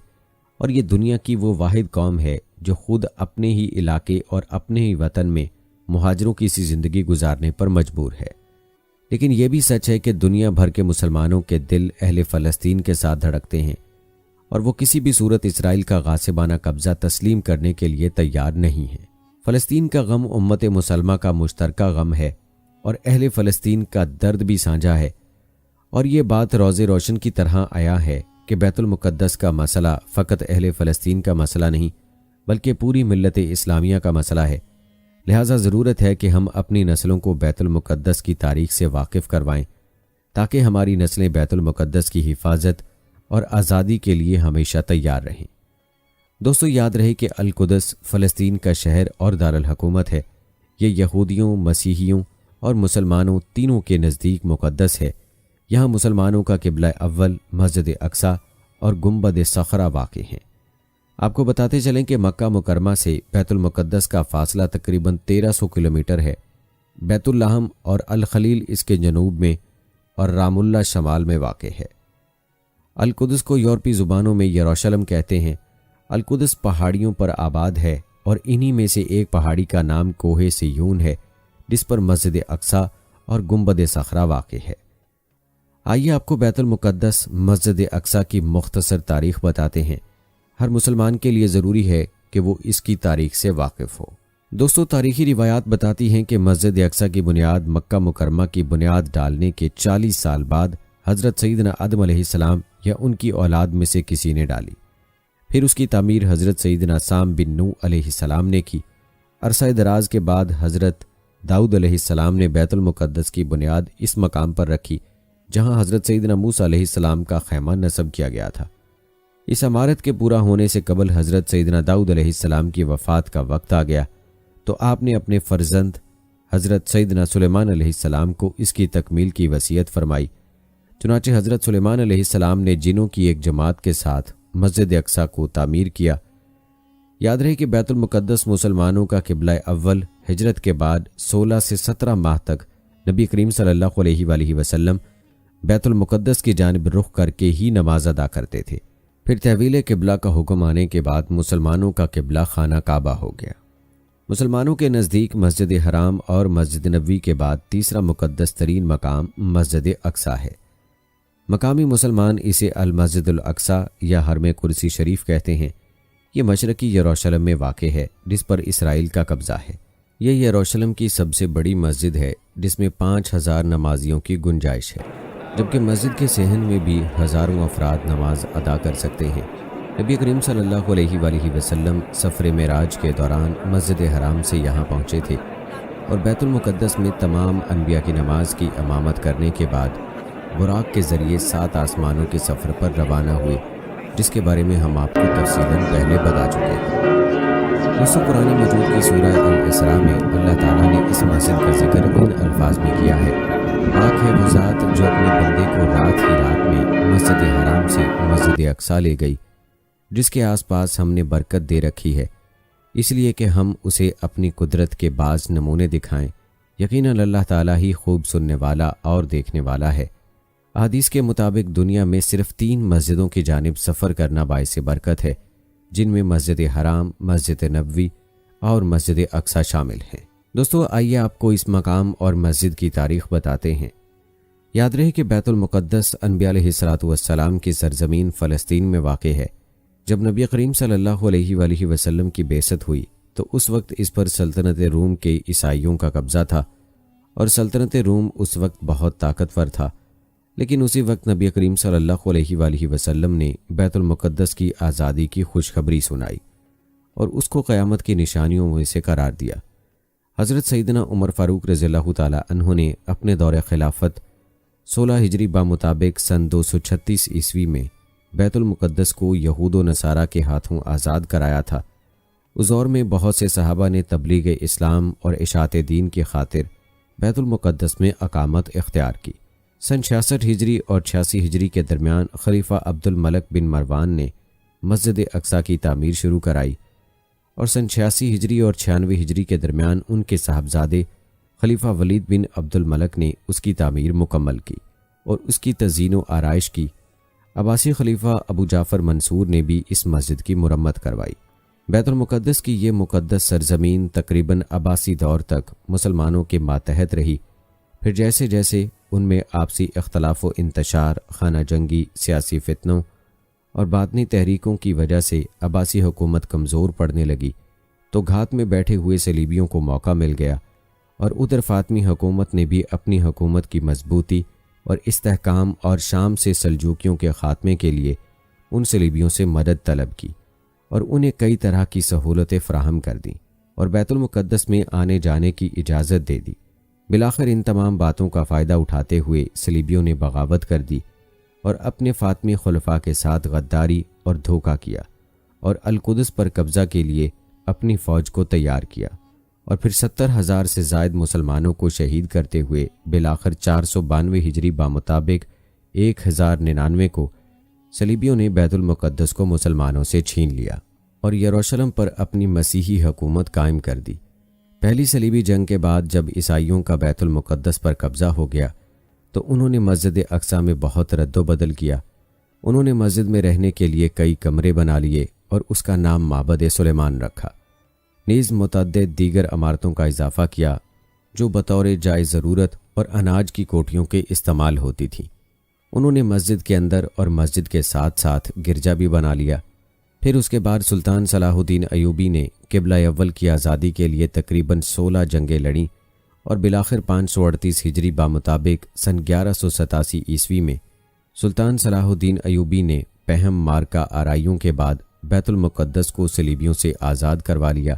A: اور یہ دنیا کی وہ واحد قوم ہے جو خود اپنے ہی علاقے اور اپنے ہی وطن میں مہاجروں کی سی زندگی گزارنے پر مجبور ہے۔ لیکن یہ بھی سچ ہے کہ دنیا بھر کے مسلمانوں کے دل اہل فلسطین کے ساتھ دھڑکتے ہیں اور وہ کسی بھی صورت اسرائیل کا غاصبانہ قبضہ تسلیم کرنے کے لیے تیار نہیں ہے۔ فلسطین کا غم امت مسلمہ کا مشترکہ غم ہے اور اہل فلسطین کا درد بھی سانجھا ہے، اور یہ بات روز روشن کی طرح آیا ہے کہ بیت المقدس کا مسئلہ فقط اہل فلسطین کا مسئلہ نہیں بلکہ پوری ملت اسلامیہ کا مسئلہ ہے۔ لہٰذا ضرورت ہے کہ ہم اپنی نسلوں کو بیت المقدس کی تاریخ سے واقف کروائیں تاکہ ہماری نسلیں بیت المقدس کی حفاظت اور آزادی کے لیے ہمیشہ تیار رہیں۔ دوستو، یاد رہے کہ القدس فلسطین کا شہر اور دارالحکومت ہے۔ یہ یہودیوں، مسیحیوں اور مسلمانوں تینوں کے نزدیک مقدس ہے۔ یہاں مسلمانوں کا قبلہ اول مسجد اقصی اور گنبد صخرہ واقع ہیں۔ آپ کو بتاتے چلیں کہ مکہ مکرمہ سے بیت المقدس کا فاصلہ تقریباً 1300 کلومیٹر ہے۔ بیت اللحم اور الخلیل اس کے جنوب میں اور رام اللہ شمال میں واقع ہے۔ القدس کو یورپی زبانوں میں یروشلم کہتے ہیں۔ القدس پہاڑیوں پر آباد ہے اور انہی میں سے ایک پہاڑی کا نام کوہ سیون ہے جس پر مسجد اقصی اور گنبد صخرہ واقع ہے۔ آئیے آپ کو بیت المقدس مسجد اقصی کی مختصر تاریخ بتاتے ہیں۔ ہر مسلمان کے لیے ضروری ہے کہ وہ اس کی تاریخ سے واقف ہو۔ دوستو، تاریخی روایات بتاتی ہیں کہ مسجد اقصی کی بنیاد مکہ مکرمہ کی بنیاد ڈالنے کے 40 سال بعد حضرت سیدنا آدم علیہ السلام یا ان کی اولاد میں سے کسی نے ڈالی۔ پھر اس کی تعمیر حضرت سیدنا سام بن نوح علیہ السلام نے کی۔ عرصہ دراز کے بعد حضرت داؤد علیہ السلام نے بیت المقدس کی بنیاد اس مقام پر رکھی جہاں حضرت سیدنا موسیٰ علیہ السلام کا خیمہ نصب کیا گیا تھا۔ اس عمارت کے پورا ہونے سے قبل حضرت سیدنا داؤد علیہ السلام کی وفات کا وقت آ گیا تو آپ نے اپنے فرزند حضرت سیدنا سلیمان علیہ السلام کو اس کی تکمیل کی وصیت فرمائی۔ چنانچہ حضرت سلیمان علیہ السلام نے جنوں کی ایک جماعت کے ساتھ مسجد اقصی کو تعمیر کیا۔ یاد رہے کہ بیت المقدس مسلمانوں کا قبلہ اول ہجرت کے بعد 16 سے 17 ماہ تک نبی کریم صلی اللہ علیہ وآلہ وسلم بیت المقدس کی جانب رخ کر کے ہی نماز ادا کرتے تھے۔ پھر تحویل قبلہ کا حکم آنے کے بعد مسلمانوں کا قبلہ خانہ کعبہ ہو گیا۔ مسلمانوں کے نزدیک مسجد حرام اور مسجد نبوی کے بعد تیسرا مقدس ترین مقام مسجد اقصی ہے۔ مقامی مسلمان اسے المسجد الاقصی یا حرم قدسی شریف کہتے ہیں۔ یہ مشرقی یروشلم میں واقع ہے جس پر اسرائیل کا قبضہ ہے۔ یہ یروشلم کی سب سے بڑی مسجد ہے جس میں 5000 نمازیوں کی گنجائش ہے، جبکہ مسجد کے صحن میں بھی ہزاروں افراد نماز ادا کر سکتے ہیں۔ نبی کریم صلی اللہ علیہ وآلہ وسلم سفر معراج کے دوران مسجد حرام سے یہاں پہنچے تھے اور بیت المقدس میں تمام انبیاء کی نماز کی امامت کرنے کے بعد براق کے ذریعے 7 آسمانوں کے سفر پر روانہ ہوئے، جس کے بارے میں ہم آپ کو تفصیلاً پہلے بتا چکے ہیں۔ دوستو، قرآن مجید کی سورہ الاسراء میں اللہ تعالیٰ نے اس مسجد کا ذکر ان الفاظ میں کیا ہے: پاک ہے وہ ذات جو اپنے بندے کو رات ہی رات میں مسجد حرام سے مسجد اقصی لے گئی، جس کے آس پاس ہم نے برکت دے رکھی ہے، اس لیے کہ ہم اسے اپنی قدرت کے بعض نمونے دکھائیں۔ یقیناً اللہ تعالیٰ ہی خوب سننے والا اور دیکھنے والا ہے۔ احادیث کے مطابق دنیا میں صرف 3 مسجدوں کی جانب سفر کرنا باعث برکت ہے، جن میں مسجد حرام، مسجد نبوی اور مسجد اقصی شامل ہیں۔ دوستو، آئیے آپ کو اس مقام اور مسجد کی تاریخ بتاتے ہیں۔ یاد رہے کہ بیت المقدس انبیاء علیہ السلام کی سرزمین فلسطین میں واقع ہے۔ جب نبی کریم صلی اللہ علیہ وآلہ وسلم کی بعثت ہوئی تو اس وقت اس پر سلطنت روم کے عیسائیوں کا قبضہ تھا، اور سلطنت روم اس وقت بہت طاقتور تھا۔ لیکن اسی وقت نبی کریم صلی اللہ علیہ وآلہ وسلم نے بیت المقدس کی آزادی کی خوشخبری سنائی اور اس کو قیامت کی نشانیوں میں سے قرار دیا۔ حضرت سیدنا عمر فاروق رضی اللہ تعالی عنہ نے اپنے دور خلافت 16 ہجری بمطابق سن 236 عیسوی میں بیت المقدس کو یہود و نصارہ کے ہاتھوں آزاد کرایا تھا، اس دور میں بہت سے صحابہ نے تبلیغ اسلام اور اشاعت دین کی خاطر بیت المقدس میں اقامت اختیار کی۔ سن 66 ہجری اور 86 ہجری کے درمیان خلیفہ عبد الملک بن مروان نے مسجد اقصیٰ کی تعمیر شروع کرائی، اور سن 86 ہجری اور 96 ہجری کے درمیان ان کے صاحبزادے خلیفہ ولید بن عبد الملک نے اس کی تعمیر مکمل کی اور اس کی تزئین و آرائش کی۔ عباسی خلیفہ ابو جعفر منصور نے بھی اس مسجد کی مرمت کروائی۔ بیت المقدس کی یہ مقدس سرزمین تقریباً عباسی دور تک مسلمانوں کے ماتحت رہی، پھر جیسے جیسے ان میں آپسی اختلاف و انتشار، خانہ جنگی، سیاسی فتنوں اور باطنی تحریکوں کی وجہ سے عباسی حکومت کمزور پڑنے لگی، تو گھات میں بیٹھے ہوئے صلیبیوں کو موقع مل گیا، اور ادھر فاطمی حکومت نے بھی اپنی حکومت کی مضبوطی اور استحکام اور شام سے سلجوکیوں کے خاتمے کے لیے ان صلیبیوں سے مدد طلب کی اور انہیں کئی طرح کی سہولتیں فراہم کر دیں اور بیت المقدس میں آنے جانے کی اجازت دے دی۔ بالآخر ان تمام باتوں کا فائدہ اٹھاتے ہوئے صلیبیوں نے بغاوت کر دی اور اپنے فاطمی خلفاء کے ساتھ غداری اور دھوکہ کیا، اور القدس پر قبضہ کے لیے اپنی فوج کو تیار کیا، اور پھر 70,000 سے زائد مسلمانوں کو شہید کرتے ہوئے بالآخر 492 ہجری بمطابق 1099 کو صلیبیوں نے بیت المقدس کو مسلمانوں سے چھین لیا اور یروشلم پر اپنی مسیحی حکومت قائم کر دی۔ پہلی صلیبی جنگ کے بعد جب عیسائیوں کا بیت المقدس پر قبضہ ہو گیا تو انہوں نے مسجد اقصیٰ میں بہت رد و بدل کیا۔ انہوں نے مسجد میں رہنے کے لیے کئی کمرے بنا لیے اور اس کا نام معبد سلیمان رکھا، نیز متعدد دیگر عمارتوں کا اضافہ کیا جو بطور جائے ضرورت اور اناج کی کوٹھیوں کے استعمال ہوتی تھیں۔ انہوں نے مسجد کے اندر اور مسجد کے ساتھ ساتھ گرجا بھی بنا لیا۔ پھر اس کے بعد سلطان صلاح الدین ایوبی نے قبلہ اول کی آزادی کے لیے تقریباً 16 جنگیں لڑیں، اور بالآخر 538 ہجری بمطابق سن 1187 عیسوی میں سلطان صلاح الدین ایوبی نے پہم مارکا آرائیوں کے بعد بیت المقدس کو صلیبیوں سے آزاد کروا لیا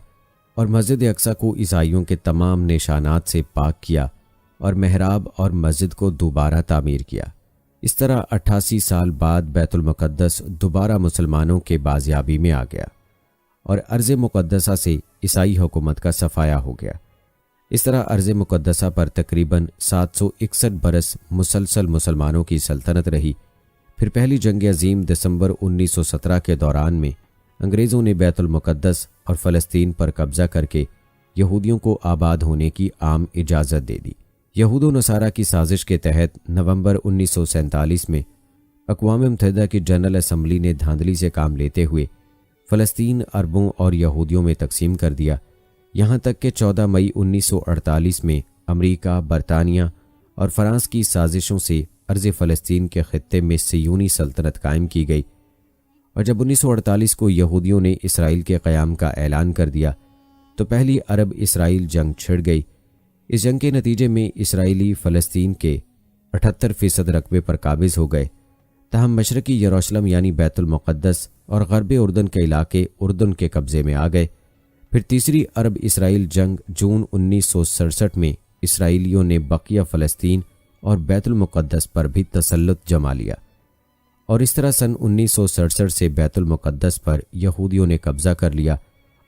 A: اور مسجد اقصیٰ کو عیسائیوں کے تمام نشانات سے پاک کیا اور محراب اور مسجد کو دوبارہ تعمیر کیا۔ اس طرح 88 سال بعد بیت المقدس دوبارہ مسلمانوں کے بازیابی میں آ گیا اور ارض مقدسہ سے عیسائی حکومت کا صفایا ہو گیا۔ اس طرح ارض مقدسہ پر تقریباً 761 برس مسلسل مسلمانوں کی سلطنت رہی۔ پھر پہلی جنگ عظیم دسمبر 1917 کے دوران میں انگریزوں نے بیت المقدس اور فلسطین پر قبضہ کر کے یہودیوں کو آباد ہونے کی عام اجازت دے دی۔ یہود و نصارہ کی سازش کے تحت نومبر 1947 میں اقوام متحدہ کی جنرل اسمبلی نے دھاندلی سے کام لیتے ہوئے فلسطین عربوں اور یہودیوں میں تقسیم کر دیا، یہاں تک کہ 14 مئی 1948 میں امریکہ، برطانیہ اور فرانس کی سازشوں سے ارض فلسطین کے خطے میں صیونی سلطنت قائم کی گئی، اور جب 1948 کو یہودیوں نے اسرائیل کے قیام کا اعلان کر دیا تو پہلی عرب اسرائیل جنگ چھڑ گئی۔ اس جنگ کے نتیجے میں اسرائیلی فلسطین کے 78% رقبے پر قابض ہو گئے، تاہم مشرقی یروشلم یعنی بیت المقدس اور غرب اردن کے علاقے اردن کے قبضے میں آ گئے۔ پھر تیسری عرب اسرائیل جنگ جون 1967 میں اسرائیلیوں نے بقیہ فلسطین اور بیت المقدس پر بھی تسلط جما لیا، اور اس طرح سن 1967 سے بیت المقدس پر یہودیوں نے قبضہ کر لیا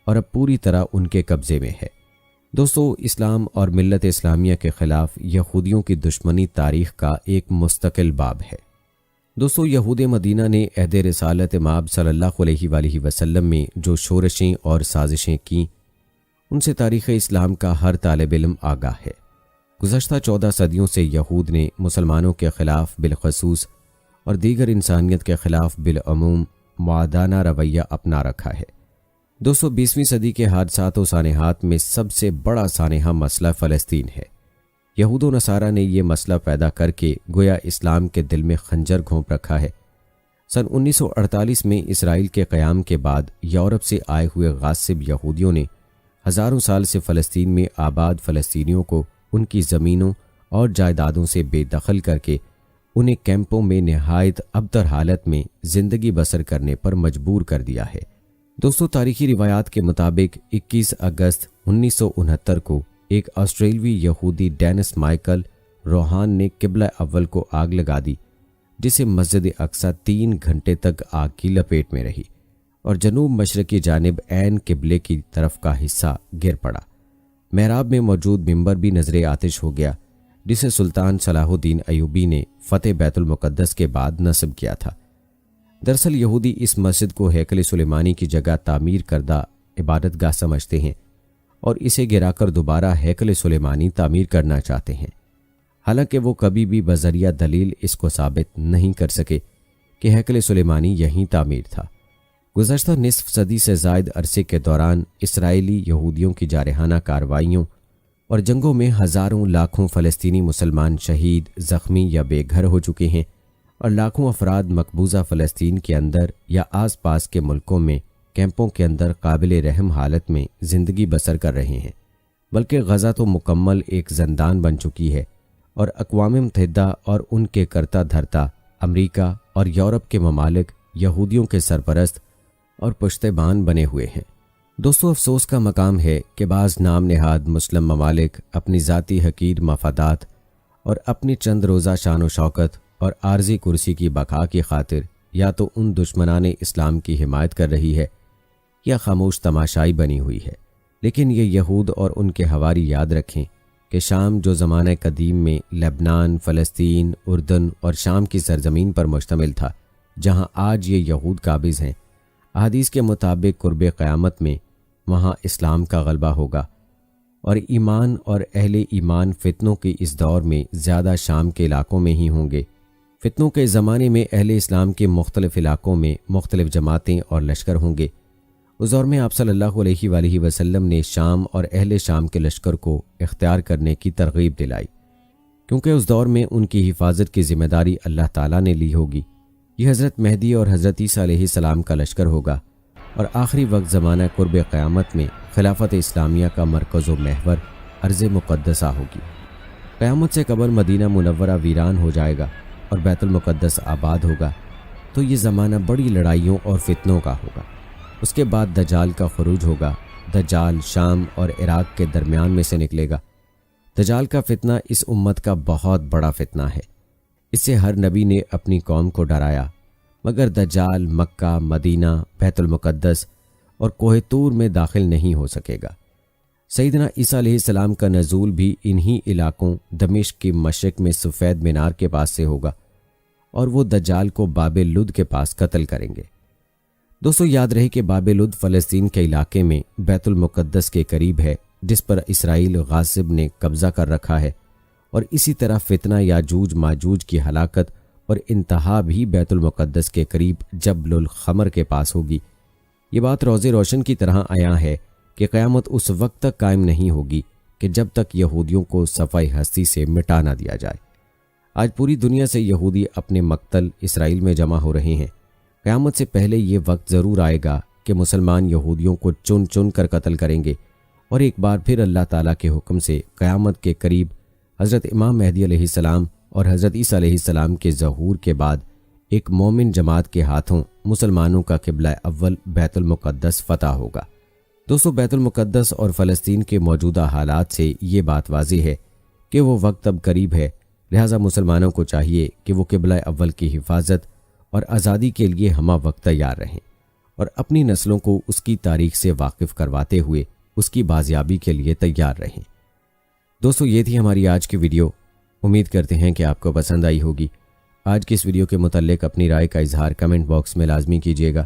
A: اور اب پوری طرح ان کے قبضے میں ہے۔ دوستو، اسلام اور ملت اسلامیہ کے خلاف یہودیوں کی دشمنی تاریخ کا ایک مستقل باب ہے۔ دوستو، یہود مدینہ نے عہد رسالت مآب صلی اللہ علیہ وآلہ وسلم میں جو شورشیں اور سازشیں کیں، ان سے تاریخ اسلام کا ہر طالب علم آگاہ ہے۔ گزشتہ 14 صدیوں سے یہود نے مسلمانوں کے خلاف بالخصوص اور دیگر انسانیت کے خلاف بالعموم معادانہ رویہ اپنا رکھا ہے۔ 220ویں صدی کے حادثات و سانحات میں سب سے بڑا سانحہ مسئلہ فلسطین ہے۔ یہود و نصارہ نے یہ مسئلہ پیدا کر کے گویا اسلام کے دل میں خنجر گھونپ رکھا ہے۔ سن 1948 میں اسرائیل کے قیام کے بعد یورپ سے آئے ہوئے غاصب یہودیوں نے ہزاروں سال سے فلسطین میں آباد فلسطینیوں کو ان کی زمینوں اور جائیدادوں سے بے دخل کر کے انہیں کیمپوں میں نہایت ابتر حالت میں زندگی بسر کرنے پر مجبور کر دیا ہے۔ دوستو، تاریخی روایات کے مطابق 21 اگست 1969 کو ایک آسٹریلوی یہودی ڈینس مائیکل روہان نے قبلہ اول کو آگ لگا دی جسے مسجد اقصی 3 گھنٹے تک آگ کی لپیٹ میں رہی اور جنوب مشرق کی جانب عین قبلے کی طرف کا حصہ گر پڑا۔ محراب میں موجود ممبر بھی نظر آتش ہو گیا، جسے سلطان صلاح الدین ایوبی نے فتح بیت المقدس کے بعد نصب کیا تھا۔ دراصل یہودی اس مسجد کو ہیکل سلیمانی کی جگہ تعمیر کردہ عبادت گاہ سمجھتے ہیں اور اسے گرا کر دوبارہ ہیکل سلیمانی تعمیر کرنا چاہتے ہیں، حالانکہ وہ کبھی بھی بذریعہ دلیل اس کو ثابت نہیں کر سکے کہ ہیکل سلیمانی یہیں تعمیر تھا۔ گزشتہ نصف صدی سے زائد عرصے کے دوران اسرائیلی یہودیوں کی جارحانہ کارروائیوں اور جنگوں میں ہزاروں لاکھوں فلسطینی مسلمان شہید، زخمی یا بے گھر ہو چکے ہیں اور لاکھوں افراد مقبوضہ فلسطین کے اندر یا آس پاس کے ملکوں میں کیمپوں کے اندر قابل رحم حالت میں زندگی بسر کر رہے ہیں، بلکہ غزہ تو مکمل ایک زندان بن چکی ہے اور اقوام متحدہ اور ان کے کرتا دھرتا امریکہ اور یورپ کے ممالک یہودیوں کے سرپرست اور پشتیبان بنے ہوئے ہیں۔ دوستو، افسوس کا مقام ہے کہ بعض نام نہاد مسلم ممالک اپنی ذاتی حقیر مفادات اور اپنی چند روزہ شان و شوکت اور عارضی کرسی کی بقا کی خاطر یا تو ان دشمنان اسلام کی حمایت کر رہی ہے یا خاموش تماشائی بنی ہوئی ہے، لیکن یہ یہود اور ان کے حواری یاد رکھیں کہ شام جو زمانہ قدیم میں لبنان، فلسطین، اردن اور شام کی سرزمین پر مشتمل تھا، جہاں آج یہ یہود قابض ہیں، احادیث کے مطابق قرب قیامت میں وہاں اسلام کا غلبہ ہوگا اور ایمان اور اہل ایمان فتنوں کے اس دور میں زیادہ شام کے علاقوں میں ہی ہوں گے۔ فتنوں کے زمانے میں اہل اسلام کے مختلف علاقوں میں مختلف جماعتیں اور لشکر ہوں گے۔ اس دور میں آپ صلی اللہ علیہ وآلہ وسلم نے شام اور اہل شام کے لشکر کو اختیار کرنے کی ترغیب دلائی، کیونکہ اس دور میں ان کی حفاظت کی ذمہ داری اللہ تعالیٰ نے لی ہوگی۔ یہ حضرت مہدی اور حضرت عیسیٰ علیہ السلام کا لشکر ہوگا اور آخری وقت زمانہ قرب قیامت میں خلافت اسلامیہ کا مرکز و محور ارض مقدسہ ہوگی۔ قیامت سے قبل مدینہ منورہ ویران ہو جائے گا اور بیت المقدس آباد ہوگا، تو یہ زمانہ بڑی لڑائیوں اور فتنوں کا ہوگا۔ اس کے بعد دجال کا خروج ہوگا۔ دجال شام اور عراق کے درمیان میں سے نکلے گا۔ دجال کا فتنہ اس امت کا بہت بڑا فتنہ ہے، اس سے ہر نبی نے اپنی قوم کو ڈرایا، مگر دجال مکہ، مدینہ، بیت المقدس اور کوہ طور میں داخل نہیں ہو سکے گا۔ سیدنا عیسیٰ علیہ السلام کا نزول بھی انہی علاقوں دمشق کی مشرق میں سفید مینار کے پاس سے ہوگا اور وہ دجال کو باب لد کے پاس قتل کریں گے۔ دوستو، یاد رہے کہ باب لد فلسطین کے علاقے میں بیت المقدس کے قریب ہے، جس پر اسرائیل غاصب نے قبضہ کر رکھا ہے، اور اسی طرح فتنہ یاجوج ماجوج کی ہلاکت اور انتہا بھی بیت المقدس کے قریب جبل الخمر کے پاس ہوگی۔ یہ بات روز روشن کی طرح عیاں ہے کہ قیامت اس وقت تک قائم نہیں ہوگی کہ جب تک یہودیوں کو صفحہ ہستی سے مٹا نہ دیا جائے۔ آج پوری دنیا سے یہودی اپنے مقتل اسرائیل میں جمع ہو رہے ہیں۔ قیامت سے پہلے یہ وقت ضرور آئے گا کہ مسلمان یہودیوں کو چن چن کر قتل کریں گے، اور ایک بار پھر اللہ تعالیٰ کے حکم سے قیامت کے قریب حضرت امام مہدی علیہ السلام اور حضرت عیسیٰ علیہ السلام کے ظہور کے بعد ایک مومن جماعت کے ہاتھوں مسلمانوں کا قبلہ اول بیت المقدس فتح ہوگا۔ دوستو، بیت المقدس اور فلسطین کے موجودہ حالات سے یہ بات واضح ہے کہ وہ وقت اب قریب ہے، لہٰذا مسلمانوں کو چاہیے کہ وہ قبلہ اول کی حفاظت اور آزادی کے لیے ہمہ وقت تیار رہیں اور اپنی نسلوں کو اس کی تاریخ سے واقف کرواتے ہوئے اس کی بازیابی کے لیے تیار رہیں۔ دوستو، یہ تھی ہماری آج کی ویڈیو۔ امید کرتے ہیں کہ آپ کو پسند آئی ہوگی۔ آج کی اس ویڈیو کے متعلق اپنی رائے کا اظہار کمنٹ باکس میں لازمی کیجیے گا۔